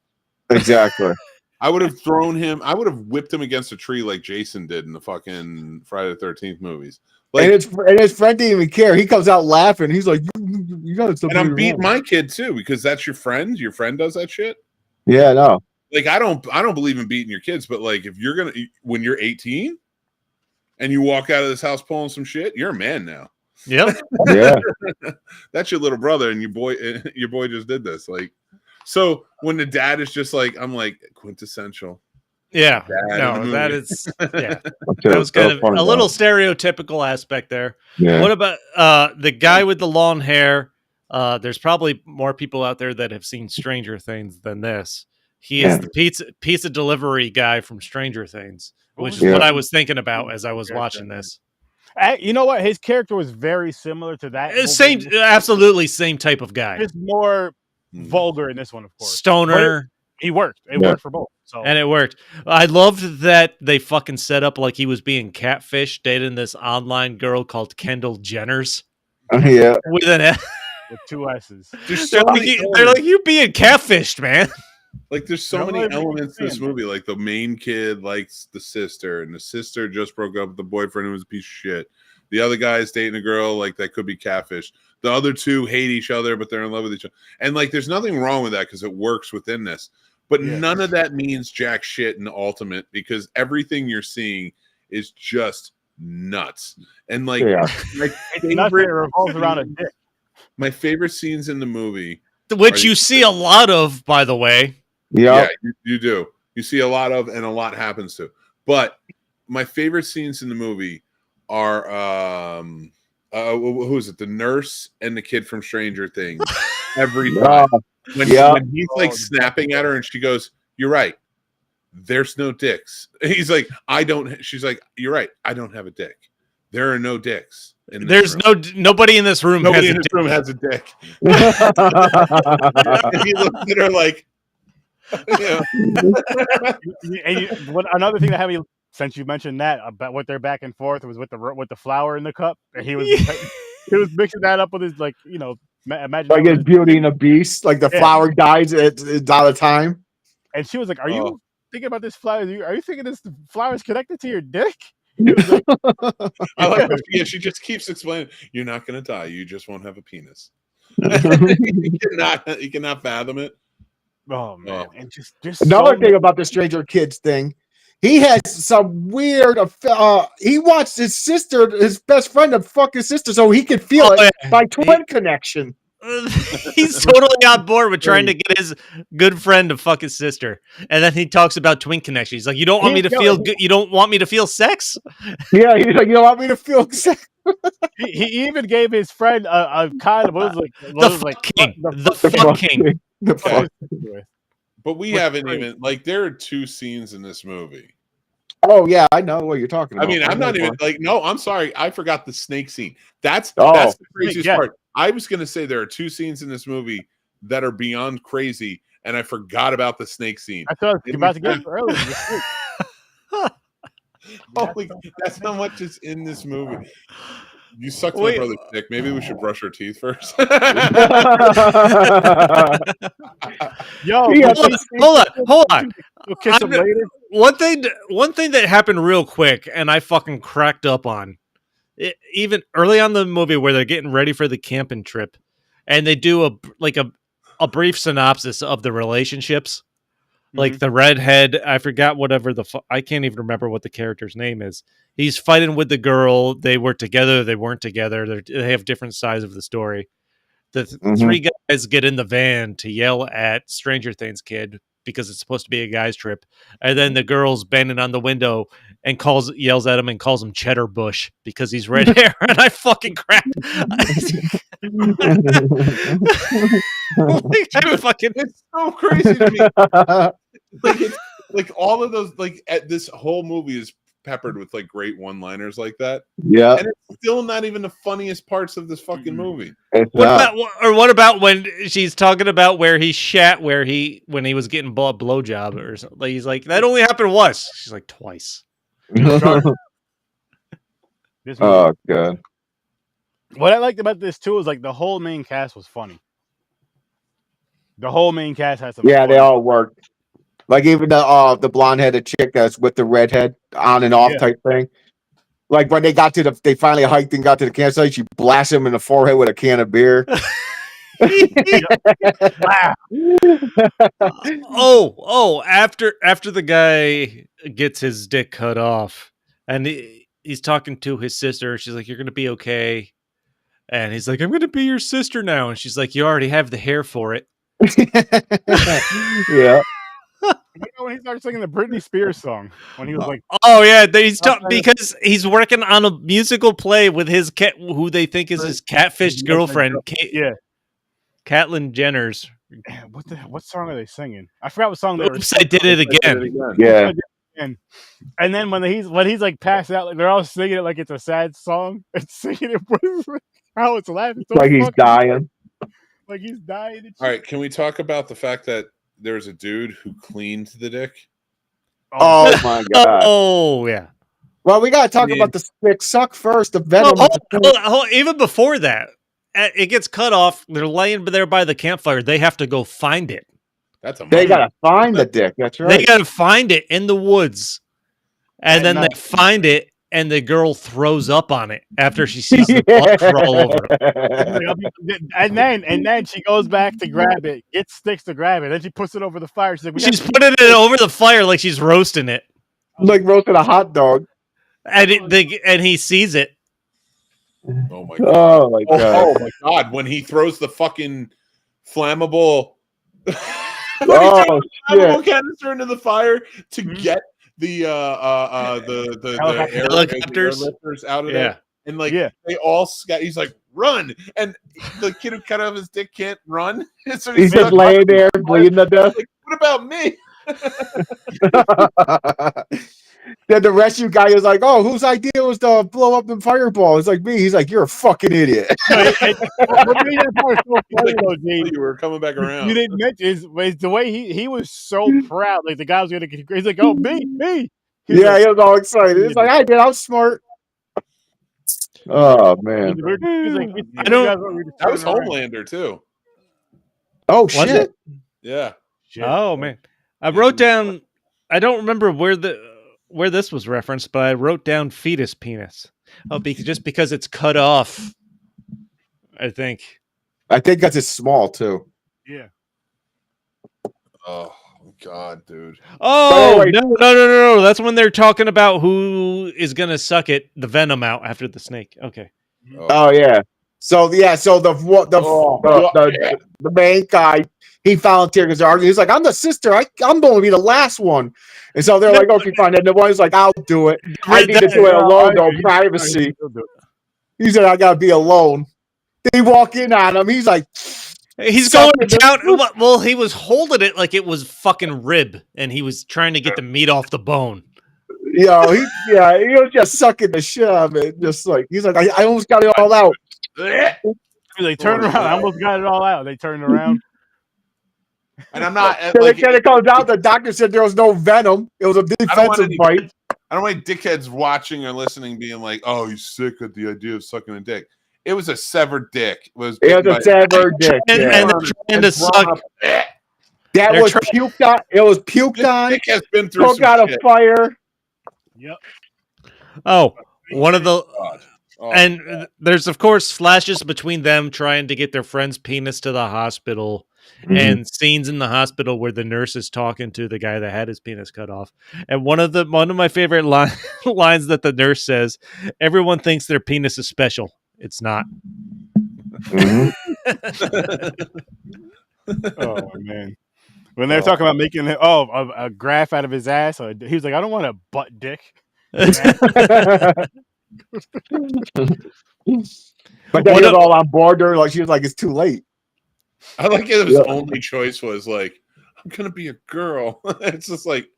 Exactly. I would have thrown him. I would have whipped him against a tree like Jason did in the fucking Friday the 13th movies. Like, and his friend didn't even care. He comes out laughing. He's like, "You got to." and I'm beating my kid too because that's your friend. Your friend does that shit. Yeah, no. Like I don't believe in beating your kids, but like if you're when you're 18 and you walk out of this house pulling some shit, you're a man now. Yep. Yeah. That's your little brother, and your boy just did this. Like, so when the dad is just like, I'm like quintessential. Yeah. Dad No, that is yeah. Okay, That was kind of funny, a little stereotypical aspect there. Yeah. What about the guy with the long hair? There's probably more people out there that have seen Stranger Things than this. He is the pizza delivery guy from Stranger Things, which is what I was thinking about as I was watching this. You know what? His character was very similar to that. Same, absolutely same type of guy. Just more vulgar in this one, of course. Stoner. He worked. It worked for both. So. And it worked. I loved that they fucking set up like he was being catfish, dating this online girl called Kendall Jenners. Yeah. With an F. With two S's. They're like, you being catfished, man. Like there's so many elements to this movie. Like the main kid likes the sister, and the sister just broke up with the boyfriend who was a piece of shit. The other guy is dating a girl like that could be catfish. The other two hate each other, but they're in love with each other. And like there's nothing wrong with that because it works within this. But none of that means jack shit in the ultimate because everything you're seeing is just nuts. And like my favorite revolves around a dick. My favorite scenes in the movie, which you see a lot of, by the way. Yeah, you do. You see a lot of, and a lot happens to. But my favorite scenes in the movie are who is it? The nurse and the kid from Stranger Things. Every time when he's like snapping at her, and she goes, "You're right. There's no dicks." He's like, "I don't." She's like, "You're right. I don't have a dick. There are no dicks." There's nobody in this room. Nobody in this room has a dick. And he looks at her like, another thing that had me, since you mentioned that about what they're back and forth was with the flour in the cup, and he was mixing that up with his imagine like his Beauty and the Beast, like the flower dies it's out of time. And she was like, "Are you thinking about this flower? Are you thinking this flower is connected to your dick?" Like, I like her. She just keeps explaining, "You're not going to die. You just won't have a penis." You cannot fathom it. Oh man! And just another thing about the Stranger Kids thing, he has some weird. He watched his sister, his best friend, to fuck his sister, so he could feel it by twin connection. He's totally on board with trying to get his good friend to fuck his sister, and then he talks about twin connection. He's like, "You don't want me to feel good? You don't want me to feel sex?" Yeah, he's like, "You don't want me to feel sex." He even gave his friend a kind of the fucking. But we haven't even there are two scenes in this movie. Oh yeah, I know what you're talking about. I mean, I'm not even no, I'm sorry, I forgot the snake scene. That's the craziest part. I was gonna say there are two scenes in this movie that are beyond crazy, and I forgot about the snake scene. I thought I was about to get earlier. Holy, that's how much is in this movie. You sucked my brother's dick. Maybe we should brush our teeth first. Yo, hold on. We'll kiss him later. One thing that happened real quick, and I fucking cracked up on. Even early on in the movie where they're getting ready for the camping trip, and they do a brief synopsis of the relationships. Like the redhead, I forgot whatever I can't even remember what the character's name is. He's fighting with the girl. They were together. They weren't together. They have different sides of the story. The three guys get in the van to yell at Stranger Things kid because it's supposed to be a guy's trip. And then the girl's banging on the window and yells at him and calls him Cheddar Bush because he's red hair. And I fucking cracked. It's so crazy to me. Like all of those, like this whole movie is peppered with like great one-liners like that. Yeah, and it's still not even the funniest parts of this fucking movie. What about when she's talking about where he shat when he was getting a blowjob or something? Like, he's like, that only happened once. She's like, twice. Oh god. What I liked about this too is like the whole main cast was funny. The whole main cast has some. Yeah, they all worked. Like even the blonde headed chick that's with the redhead on and off type thing. Like when they finally hiked and got to the campsite, she blasts him in the forehead with a can of beer. After the guy gets his dick cut off and he's talking to his sister, she's like, "You're gonna be okay," and he's like, "I'm gonna be your sister now," and she's like, "You already have the hair for it." Yeah. When he started singing the Britney Spears song, when he was like, "Oh yeah," because he's working on a musical play with his cat, who they think is his catfished girlfriend, Caitlyn Jenner's. What song are they singing? I forgot what song they were. Oops, I did it again. Yeah. And then when he's like passed out, like they're all singing it like it's a sad song and singing it with how it's laughing. So like he's dying. Like he's dying. And all right, can we talk about the fact that there's a dude who cleaned the dick? Oh my god. Oh yeah. Well, we gotta talk about the stick suck first. The venom. Even before that, it gets cut off. They're laying there by the campfire. They have to go find it. They gotta find the dick. That's right. They gotta find it in the woods, and then they find it, and the girl throws up on it after she sees the blood roll over it. And then she goes back to grab it, gets sticks to grab it, then she puts it over the fire. She's putting it over the fire like she's roasting it, like roasting a hot dog. And he sees it. Oh my god! Oh my god! Oh my god! When he throws the fucking flammable, flammable canister into the fire to get the airlifters out of there, and they all he's like, run, and the kid who cut off his dick can't run, so he's just laying there bleeding to death. Like, what about me? Then the rescue guy is like, "Oh, whose idea was to blow up the fireball?" It's like me. He's like, "You're a fucking idiot." You were coming back around. You didn't mention is the way he was so proud. Like the guy was gonna get. He's like, "Oh, me." He was all excited. He's like, "I did. I'm smart." Oh man! That was Homelander too. Oh shit! Yeah. Oh man! I wrote down. I don't remember where this was referenced, but I wrote down fetus penis. Oh, just because it's cut off. I think because it's small too. Yeah. Oh god, dude. Oh no! That's when they're talking about who is gonna suck the venom out after the snake. Okay. Oh yeah. So the main guy, he volunteered because they're arguing. He's like, "I'm the sister. I'm going to be the last one." And so they're like, "Okay, fine." And the one's like, "I'll do it. I need to do it alone, no privacy." He said, "I got to be alone." They walk in on him. He's like, he's going down. Well, he was holding it like it was fucking rib, and he was trying to get the meat off the bone. He was just sucking the shit out of it. Just like he's like, I almost got it all out. They turned around. I almost got it all out. They turned around. And I'm not. Then it comes out. The doctor said there was no venom. It was a defensive bite. I don't want any dickheads watching or listening being like, "Oh, he's sick at the idea of sucking a dick." It was a severed dick. It was a severed dick. And they're trying to suck. That was puked on. It was puked on. Dick has been through some out of fire. Yep. Oh, one of the. And there's, of course, flashes between them trying to get their friend's penis to the hospital, and scenes in the hospital where the nurse is talking to the guy that had his penis cut off. And one of my favorite lines that the nurse says: "Everyone thinks their penis is special. It's not." Oh man! When they're talking about making a graph out of his ass, he was like, "I don't want a butt dick." But then What he was a- all on board. Like she was like, "It's too late." I like it. His Yeah. only choice was like, I'm gonna be a girl. It's just like,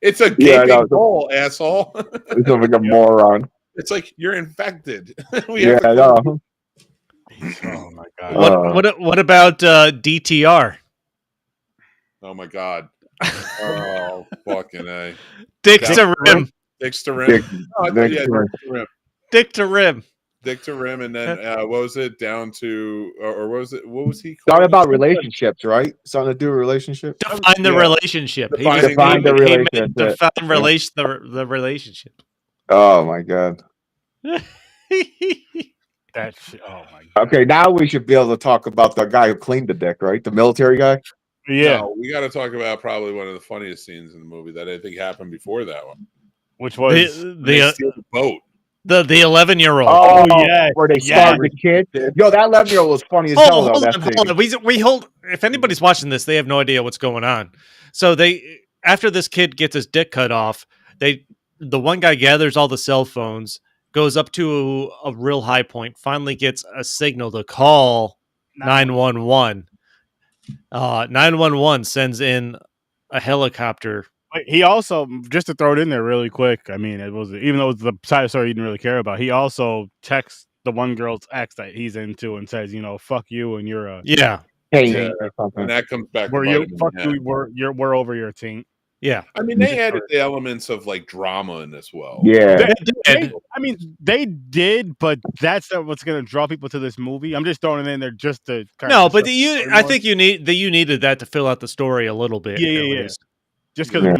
it's a gaping hole, asshole. He's like a moron. It's like you're infected. Yeah, I know. Oh my god! What about DTR? Oh my god. Oh fucking A. Dicks to rim. Dicks to rim. Dick to rim. Dick to rim. Dick to rim, and then what was it? Down to or what was it? What was he? Something about relationships, right? Something to do with relationships. Define the relationship. Define the relationship. Define the relationship. Oh my god. That shit. Oh my god. Okay, now we should be able to talk about the guy who cleaned the dick, right? The military guy. Yeah. No, we got to talk about probably one of the funniest scenes in the movie that I think happened before that one. Which was They steal the boat. The 11-year-old. Oh yeah, where they starved the kid. Yo, that 11-year-old was funny as hell. Though, Hold on. We hold. If anybody's watching this, they have no idea what's going on. So after this kid gets his dick cut off, the one guy gathers all the cell phones, goes up to a real high point, finally gets a signal to call 911. 911 sends in a helicopter. He also, just to throw it in there really quick, I mean, it was, even though it was the side of the story you didn't really care about, he also texts the one girl's ex that he's into and says, fuck you and you're a and that comes back. We're over your team. Yeah, I mean, they added the elements of like drama in this. Well, yeah, they did, but that's not what's going to draw people to this movie. I'm just throwing it in there just to I think you needed that to fill out the story a little bit. Yeah. Just because.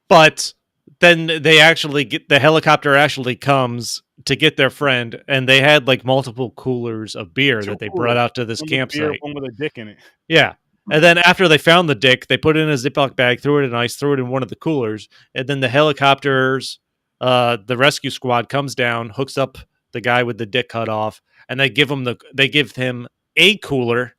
But then the helicopter actually comes to get their friend, and they had like multiple coolers of beer that they brought out to this campsite. One with a dick in it. Yeah. And then after they found the dick, they put it in a Ziploc bag, threw it in ice, threw it in one of the coolers, and then the helicopters, the rescue squad comes down, hooks up the guy with the dick cut off, and they give him a cooler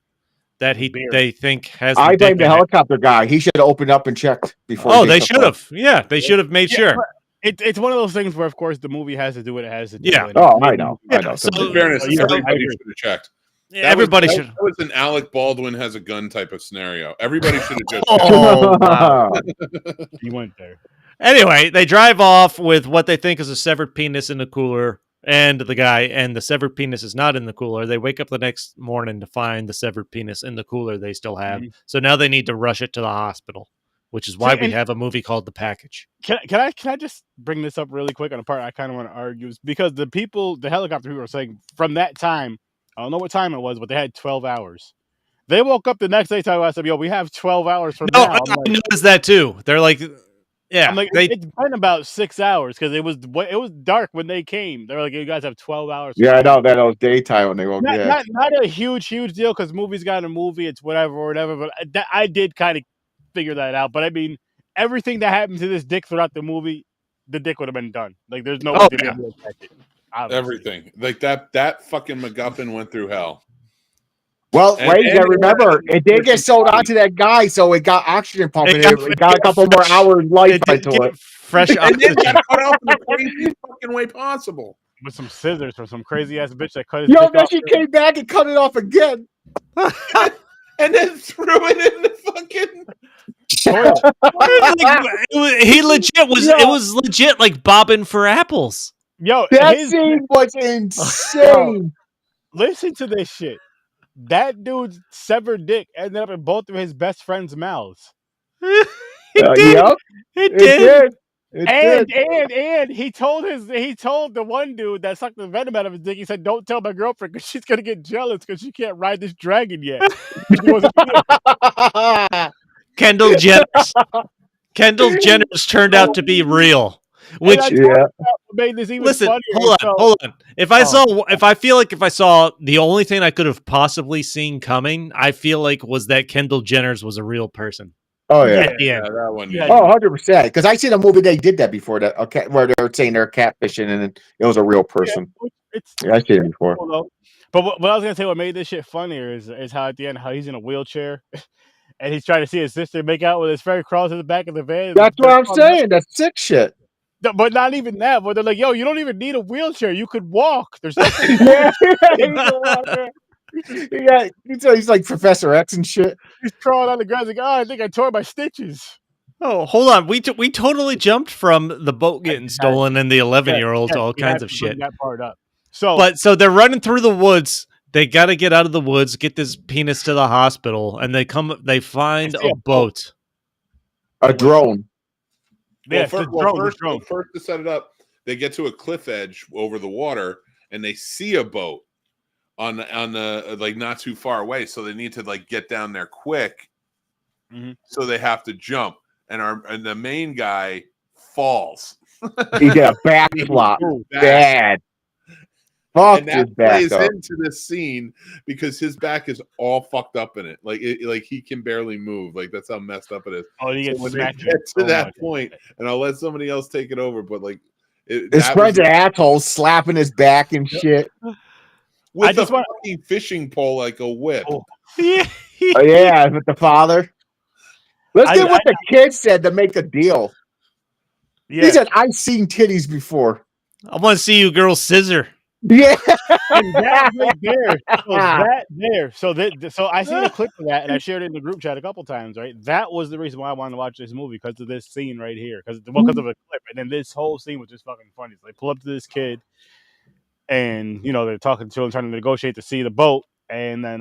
that they think has. I blame the helicopter guy. He should have opened up and checked before. Oh, they should have. Yeah, they should have made sure. It's one of those things where, of course, the movie has to do what it has to do. Yeah. Oh, I know. So, in fairness, everybody should have checked. Yeah, everybody should. That was an Alec Baldwin has a gun type of scenario. Everybody should have just. Wow. He went there. Anyway, they drive off with what they think is a severed penis in the cooler, and the severed penis is not in the cooler. They wake up the next morning to find the severed penis in the cooler they still have. Mm-hmm. So now they need to rush it to the hospital, which is why we have a movie called The Package. Can I just bring this up really quick on a part I kind of want to argue? Because the helicopter people are saying from that time, I don't know what time it was, but they had 12 hours. They woke up the next day talking about, yo, we have 12 hours from now. I noticed that too. They're like, yeah. I'm like, it's been about 6 hours because it was dark when they came. They're like, you guys have 12 hours. Yeah, I know that was daytime when they woke up. Not a huge deal because movie's got a movie. It's whatever. But I did kind of figure that out. But I mean, everything that happened to this dick throughout the movie, the dick would have been done. Like, there's no way to be able to attack it. Obviously. Everything like that fucking MacGuffin went through hell. Well, Ray, you gotta remember, it did get sold on to that guy, so it got oxygen pumping. It got a couple more hours life into it. Fresh oxygen. And it got cut off in the craziest fucking way possible. With some scissors from some crazy ass bitch that cut his dick off. Then she came back and cut it off again. And then threw it in the fucking he legit was. It was legit like bobbing for apples. Yo, that scene was insane. Listen to this shit. That dude's severed dick ended up in both of his best friends' mouths. It did. Yep. It did. And he told the one dude that sucked the venom out of his dick. He said, "Don't tell my girlfriend because she's gonna get jealous because she can't ride this dragon yet." Kendall Jenner's turned out to be real. Which made this even listen, funnier. hold on. If I saw the only thing I could have possibly seen coming, I feel like was that Kendall Jenner's was a real person. Oh yeah, that one. Yeah. Oh, 100%. Because I seen a movie they did that before where they were saying they're catfishing and it was a real person. Yeah, I seen it before. Cool, but what I was gonna say, what made this shit funnier is how at the end how he's in a wheelchair. and he's trying to see his sister make out with his friend, crawls to the back of the van. That's what I'm saying. That's sick shit. But not even that. But they're like, yo, you don't even need a wheelchair. You could walk. There's nothing. Yeah, he's like Professor X and shit. He's crawling on the ground. He's like, oh, I think I tore my stitches. Oh, hold on. We totally jumped from the boat getting stolen and the 11-year-old to all kinds of shit. That part up. So they're running through the woods. They got to get out of the woods, get this penis to the hospital, and they find a boat. A drone. Yeah, first to set it up, they get to a cliff edge over the water, and they see a boat on the like not too far away, so they need to like get down there quick. Mm-hmm. So they have to jump, and the main guy falls. He got a back flop. Bad. Fuck, and that plays into this scene because his back is all fucked up in it. Like he can barely move. Like that's how messed up it is. Oh, you so when they get to that point, and I'll let somebody else take it over. But like, his friend's an asshole slapping his back and shit with a fucking fishing pole like a whip. Oh yeah, with the father. Let's get what the kid said to make a deal. Yeah. He said, "I've seen titties before. I want to see you girls scissor." Yeah, and that right there. So I seen a clip of that, and I shared it in the group chat a couple times. Right, that was the reason why I wanted to watch this movie, because of this scene right here, because of a clip, and then this whole scene was just fucking funny. So they pull up to this kid, and they're talking to him, trying to negotiate to see the boat. And then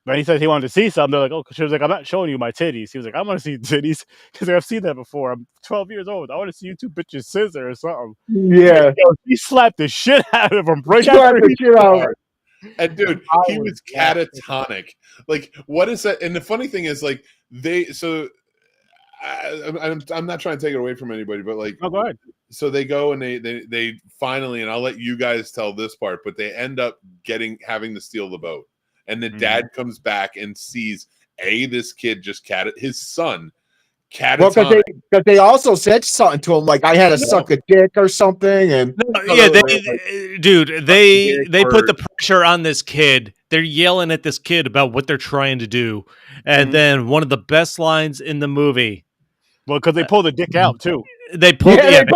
when he says he wanted to see something, they're like, "Oh," she was like, "I'm not showing you my titties." He was like, "I want to see titties because I've seen that before. I'm 12 years old. I want to see you two bitches scissor or something." Yeah, he slapped the shit out of him. And dude, he was catatonic. Like, what is that? And the funny thing is, like, I'm not trying to take it away from anybody, but like, go ahead. So they go and they finally, and I'll let you guys tell this part, but they end up having to steal the boat. And the dad comes back and sees this kid just his son catatonic. Well, because they also said something to him like, "I had to suck a dick" or something. And they put the pressure on this kid. They're yelling at this kid about what they're trying to do, and then one of the best lines in the movie. Well, because they pull the dick out too. They pull it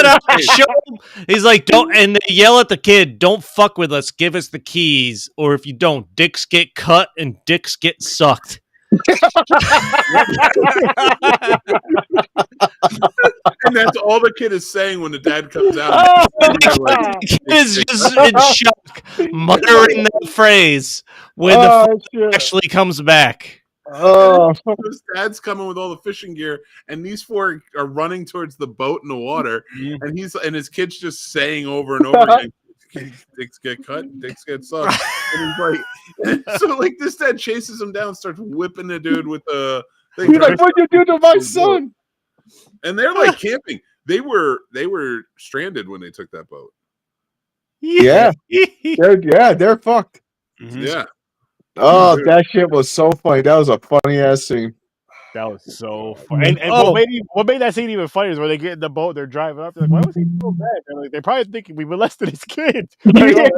out and show him. He's like, "Don't," and they yell at the kid, "Don't fuck with us. Give us the keys, or if you don't, dicks get cut and dicks get sucked." And that's all the kid is saying when the dad comes out. The kid is just in shock, muttering that phrase when the actually comes back. Oh, his dad's coming with all the fishing gear, and these four are running towards the boat in the water, and his kid's just saying over and over again, "Dicks get cut, dicks get sucked." And he's like, so like this dad chases him down, starts whipping the dude with the. He's like, "What'd you do to my son?" And they're like camping. They were stranded when they took that boat. Yeah, they're fucked. Mm-hmm. Yeah. Oh, that shit was so funny. That was a funny ass scene. That was so funny. And what made that scene even funnier is when they get in the boat, they're driving up. They're like, "Why was he so bad?" They're like, they probably thinking we molested his kid. By the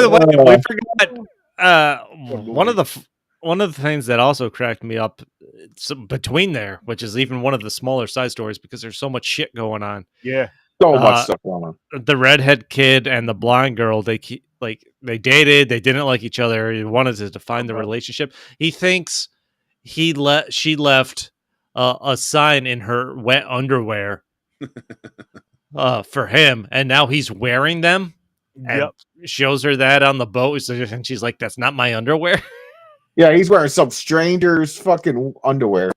way, we forgot one of the things that also cracked me up between there, which is even one of the smaller side stories because there's so much shit going on. Yeah. So much stuff going on. The redhead kid and the blind girl, they dated, they didn't like each other. He wanted to define the relationship. He thinks she left a sign in her wet underwear for him, and now he's wearing them. And shows her that on the boat, and she's like, "That's not my underwear." Yeah, he's wearing some stranger's fucking underwear.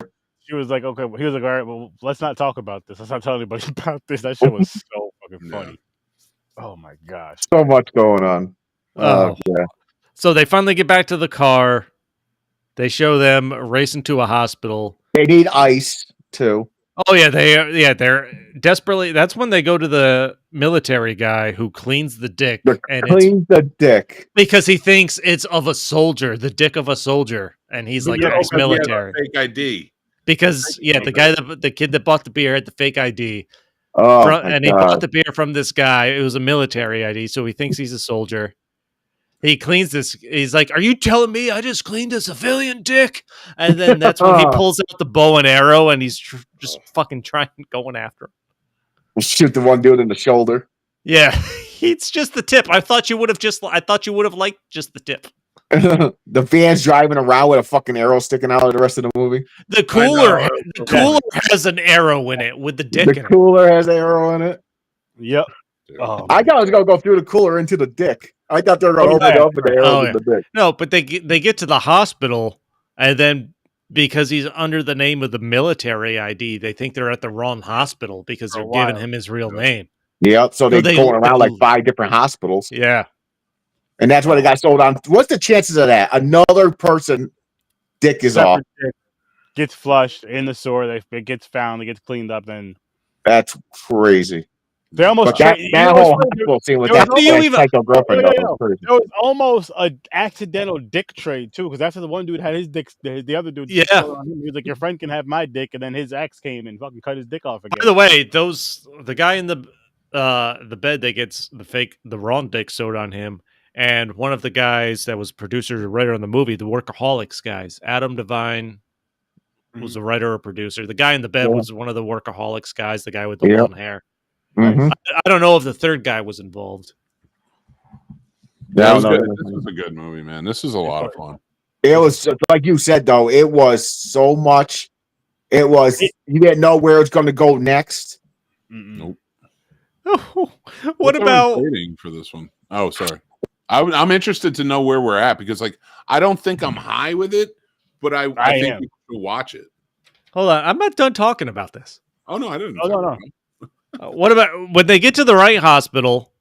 He was like, "Okay," he was like, "All right, well, let's not talk about this. Let's not tell anybody about this." That shit was so fucking funny. Oh my gosh, so much going on. Yeah. So they finally get back to the car. They show them racing to a hospital. They need ice too. Oh yeah, they're desperately. That's when they go to the military guy who cleans the dick. Cleans the dick because he thinks it's of a soldier, the dick of a soldier, and he's like, "It's military." Fake ID. Because the kid that bought the beer had the fake ID, he bought the beer from this guy. It was a military ID, so he thinks he's a soldier. he cleans this. He's like, "Are you telling me I just cleaned a civilian dick?" And then that's when he pulls out the bow and arrow, and he's just fucking going after him. Shoot the one dude in the shoulder. Yeah, it's just the tip. I thought you would have liked just the tip. The van's driving around with a fucking arrow sticking out of the rest of the movie. The cooler has an arrow in it with the dick in it. The cooler has an arrow in it. Yep. Oh, I thought it was gonna go through the cooler into the dick. I thought they were gonna open it up with the arrow in the dick. No, but they get to the hospital, and then because he's under the name of the military ID, they think they're at the wrong hospital because they're giving him his real name. Yep. So they're going around like 5 different hospitals. Yeah. And that's what it got sold on. What's the chances of that? Another person dick is off. Gets flushed in the sewer. It gets found. It gets cleaned up. Then that's crazy. They almost that whole hospital scene with that psycho girlfriend. There was almost an accidental dick trade too, because after the one dude had his dick, the other dude, he was like, "Your friend can have my dick," and then his ex came and fucking cut his dick off again. By the way, the guy in the bed that gets the wrong dick sewed on him. And one of the guys that was producer or writer on the movie, the Workaholics guys, Adam Devine was a writer or producer. The guy in the bed was one of the Workaholics guys, the guy with the blonde hair. Mm-hmm. I don't know if the third guy was involved. This was a good movie, man. This is a lot of fun. It was, like you said, though, it was so much. It was, you didn't know where it's going to go next. Nope. What about rating for this one? Oh, sorry. I'm interested to know where we're at because, like, I don't think I'm high with it, but I think we should watch it. Hold on, I'm not done talking about this. Oh no, I didn't. No. What about when they get to the right hospital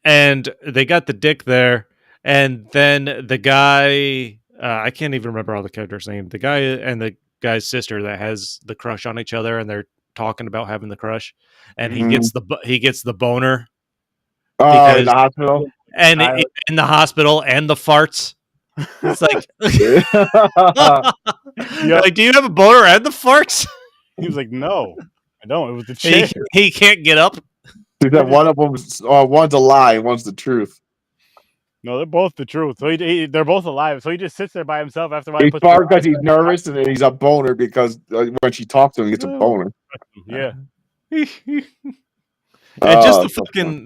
and they got the dick there, and then the guy, I can't even remember all the characters' name. The guy and the guy's sister that has the crush on each other, and they're talking about having the crush, and he gets the boner. In the hospital. And in the hospital and the farts. It's like, like, do you have a boner and the farts? He was like, no, I don't. It was the chair. He can't get up. One of them, one's a lie, one's the truth. No, they're both the truth. So they're both alive. So he just sits there by himself after He's farted because he's nervous, and then he's a boner because when she talks to him, he gets a boner. Yeah. And just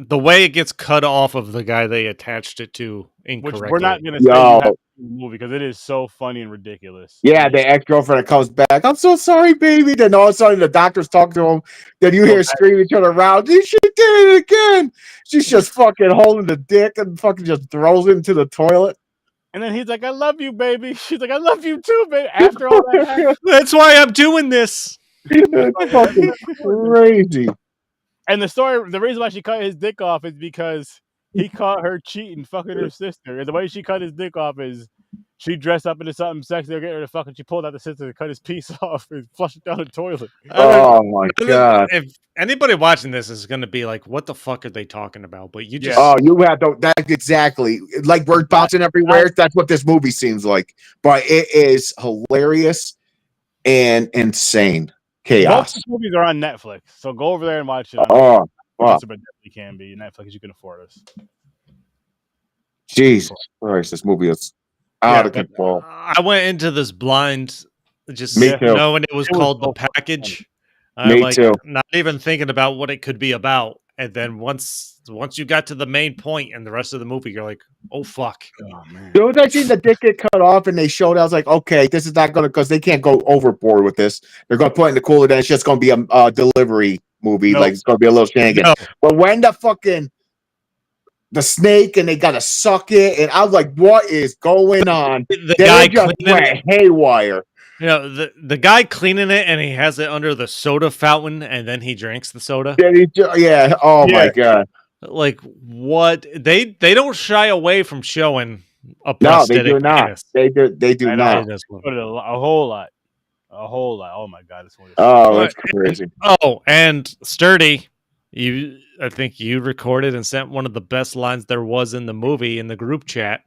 the way it gets cut off of the guy they attached it to incorrectly. Which we're not going to say the movie because it is so funny and ridiculous. Yeah, the ex-girlfriend comes back. I'm so sorry, baby. Then all of a sudden the doctor's talking to him. Then you hear screaming, turn around. She did it again. She's just fucking holding the dick and fucking just throws it into the toilet. And then he's like, I love you, baby. She's like, I love you too, baby. After all that, that's why I'm doing this. It's fucking crazy. And the reason why she cut his dick off is because he caught her cheating, fucking her sister. And the way she cut his dick off is she dressed up into something sexy. They're getting her to fucking. She pulled out the sister to cut his piece off and flushed it down the toilet. Oh my god! If anybody watching this is going to be like, "What the fuck are they talking about?" But you just you have to. That's exactly like word bouncing everywhere. That's what this movie seems like. But it is hilarious and insane. Chaos. Most movies are on Netflix, so go over there and watch it. Oh, wow. It definitely can be Netflix. You can afford us. Jesus Christ, this movie is out of control. I went into this blind, just Me too. knowing it was called The Package. Me too. Not even thinking about what it could be about, and then once you got to the main point and the rest of the movie, you're like, oh fuck. Oh man. As soon as I seen the dick get cut off and they showed, I was like, okay, this is not gonna, because they can't go overboard with this. They're gonna put it in the cooler, then it's just gonna be a delivery movie, like it's gonna be a little shenanigan. No. But when the snake and they gotta suck it, and I was like, what is going on? The guy just went haywire. You know, the guy cleaning it, and he has it under the soda fountain, and then he drinks the soda. My god! Like what? They don't shy away from showing a prosthetic. No, they do not. Penis. They do not. A whole lot. Oh my god! That's crazy. Oh, and Sturdy, I think you recorded and sent one of the best lines there was in the movie in the group chat,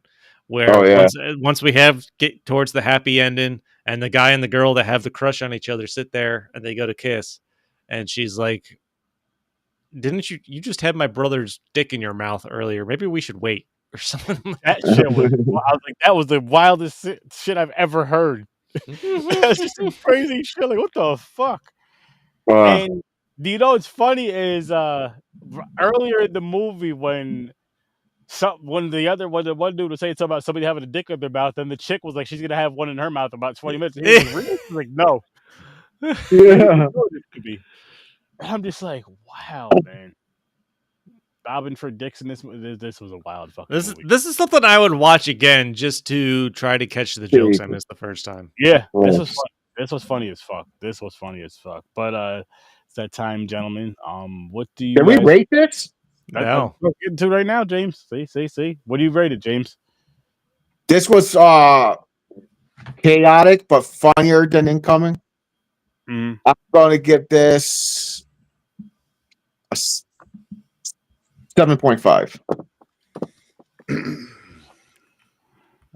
where once we get towards the happy ending. And the guy and the girl that have the crush on each other sit there and they go to kiss. And she's like, didn't you just had my brother's dick in your mouth earlier? Maybe we should wait. or something. That shit was. I was like, that was the wildest shit I've ever heard. That's just some crazy shit. Like, what the fuck? And do you know what's funny is earlier in the movie when the one dude was saying something about somebody having a dick in their mouth, and the chick was like, she's gonna have one in her mouth in about 20 minutes. And he was like, really? He's like, no. Yeah. I'm just like, wow, man. Bobbing for dicks in this was a wild fucking movie. This is something I would watch again just to try to catch the jokes I missed the first time. Yeah, this was fun. This was funny as fuck. This was funny as fuck. But it's that time, gentlemen. What do you? Can we rate this? No. We're getting to right now, James. See. What do you rate it, James? This was chaotic but funnier than Incoming. Mm. I'm gonna give this a 7.5.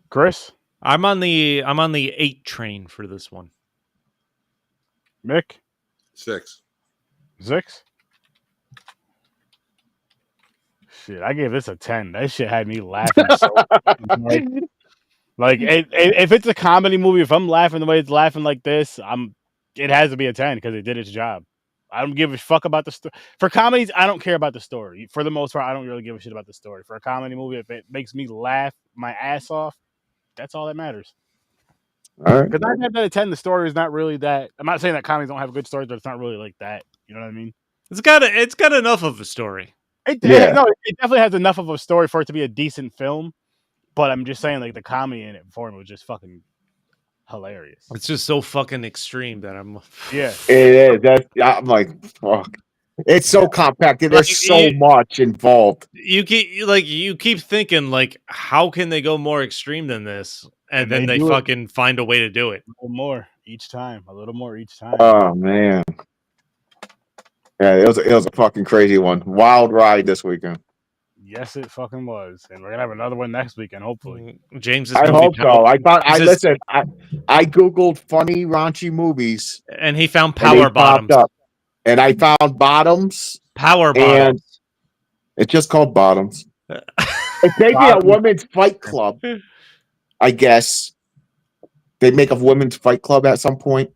Chris, I'm on the 8 train for this one. Mick, 6. 6. Shit, I gave this a 10. That shit had me laughing so like if it's a comedy movie, if I'm laughing the way it's laughing like this, it has to be a 10 because it did its job. I don't give a fuck about the story. For comedies, I don't care about the story. For the most part, I don't really give a shit about the story. For a comedy movie, if it makes me laugh my ass off, that's all that matters. All right. Because I have that a 10. The story is not really that. I'm not saying that comedies don't have good stories, but it's not really like that. You know what I mean? It's got enough of a story. It definitely has enough of a story for it to be a decent film. But I'm just saying, like, the comedy in it for me was just fucking hilarious. It's just so fucking extreme that I'm. Yeah, it is. I'm like, fuck. It's so compacted. There's so much involved. You keep thinking like, how can they go more extreme than this? And then they fucking find a way to do it. A little more each time. Oh man. Yeah, it was a fucking crazy one. Wild ride this weekend. Yes, it fucking was, and we're gonna have another one next weekend, hopefully. James is. I hope so. I googled funny raunchy movies, and he found Power Bottoms. And I found Bottoms. Power Bottoms. It's just called Bottoms. It's maybe a women's fight club. I guess they make a women's fight club at some point.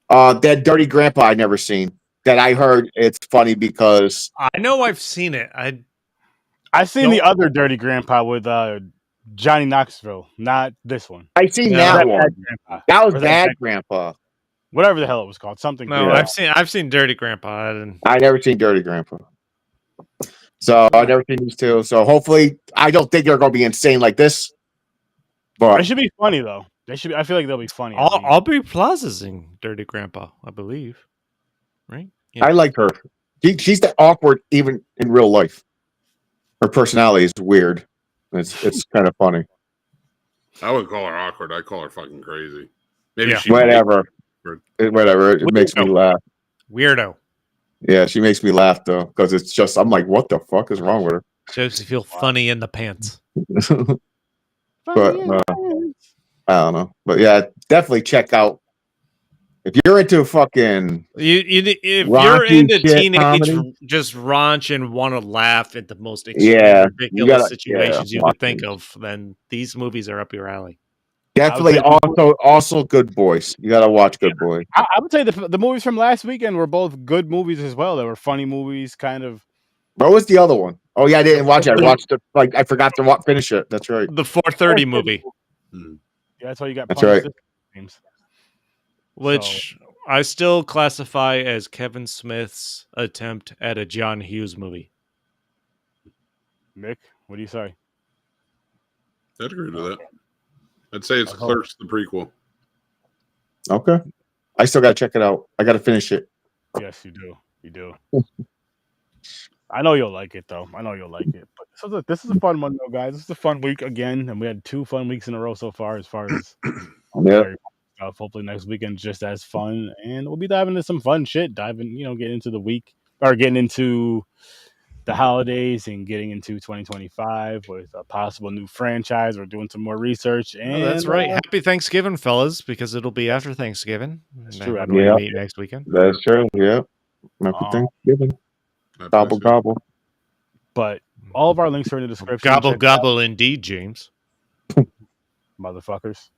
That Dirty Grandpa I never seen. That I heard it's funny because I know I've seen it. I've seen the other Dirty Grandpa with Johnny Knoxville, not this one. I seen that one. That was Bad Grandpa. Whatever the hell it was called, something. No, I've seen Dirty Grandpa. I never seen Dirty Grandpa. So I never seen these two. So hopefully, I don't think they're going to be insane like this. But they should be funny though. They should. I feel like they'll be funny. Aubrey Plaza's in Dirty Grandpa, I believe. Right? Yeah. I like her. She's the awkward even in real life. Her personality is weird. It's kind of funny. I would call her awkward. I call her fucking crazy. Maybe she whatever. It makes me laugh. Weirdo. Yeah, she makes me laugh though because it's just I'm like, what the fuck is wrong with her? She makes you feel funny in the pants. But I don't know. But yeah, definitely check out. If you're into fucking if you're into teenage just raunch and want to laugh at the most extreme, ridiculous situations you could think of, then these movies are up your alley. Definitely also Good Boys. You gotta watch Good Boys. I would say the movies from last weekend were both good movies as well. They were funny movies, kind of. What was the other one? Oh yeah, I didn't watch it. I watched it I forgot to finish it. That's right. The 4:30 movie. Yeah, that's why you got. That's right. Games. Which I still classify as Kevin Smith's attempt at a John Hughes movie. Mick, what do you say? I'd agree with that. I'd say it's Clerks, the prequel. Okay. I still got to check it out. I got to finish it. Yes, you do. You do. I know you'll like it, though. I know you'll like it. But this is a fun one, though, guys. This is a fun week again, and we had 2 fun weeks in a row so far as hopefully next weekend just as fun, and we'll be diving into some fun shit. Getting into the week or getting into the holidays and getting into 2025 with a possible new franchise. We're doing some more research. And that's right. Happy Thanksgiving, fellas, because it'll be after Thanksgiving. That's true. We meet next weekend. That's true. Yeah. Happy Thanksgiving. Gobble gobble. But All of our links are in the description. Gobble Check it out, gobble, indeed, James. motherfuckers.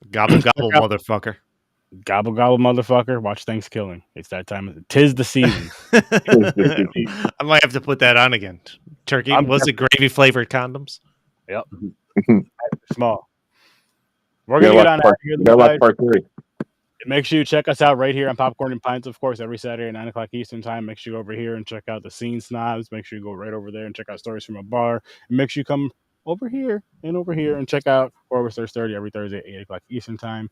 Gobble gobble, out- motherfucker. Gobble gobble, motherfucker. Watch Thanksgiving. It's that time. 'Tis the season. I might have to put that on again. Turkey. Was it gravy flavored condoms? Yep. Small. We're gonna get on out of here, Good luck, guys. part 3. Make sure you check us out right here on Popcorn and Pints, of course, every Saturday at 9 o'clock Eastern time. Make sure you go over here and check out the Scene Snobs. Make sure you go right over there and check out Stories from a Bar. And make sure you come over here and check out Horror Search 30 every Thursday at 8 o'clock Eastern time.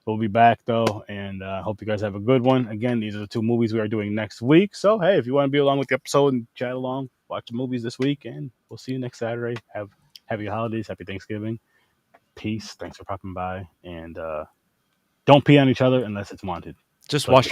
We'll be back, though, and hope you guys have a good one. Again, these are the 2 movies we are doing next week. So, hey, if you want to be along with the episode and chat along, watch the movies this week, and we'll see you next Saturday. Have happy holidays, happy Thanksgiving. Peace. Thanks for popping by, and don't pee on each other unless it's wanted. Just wash your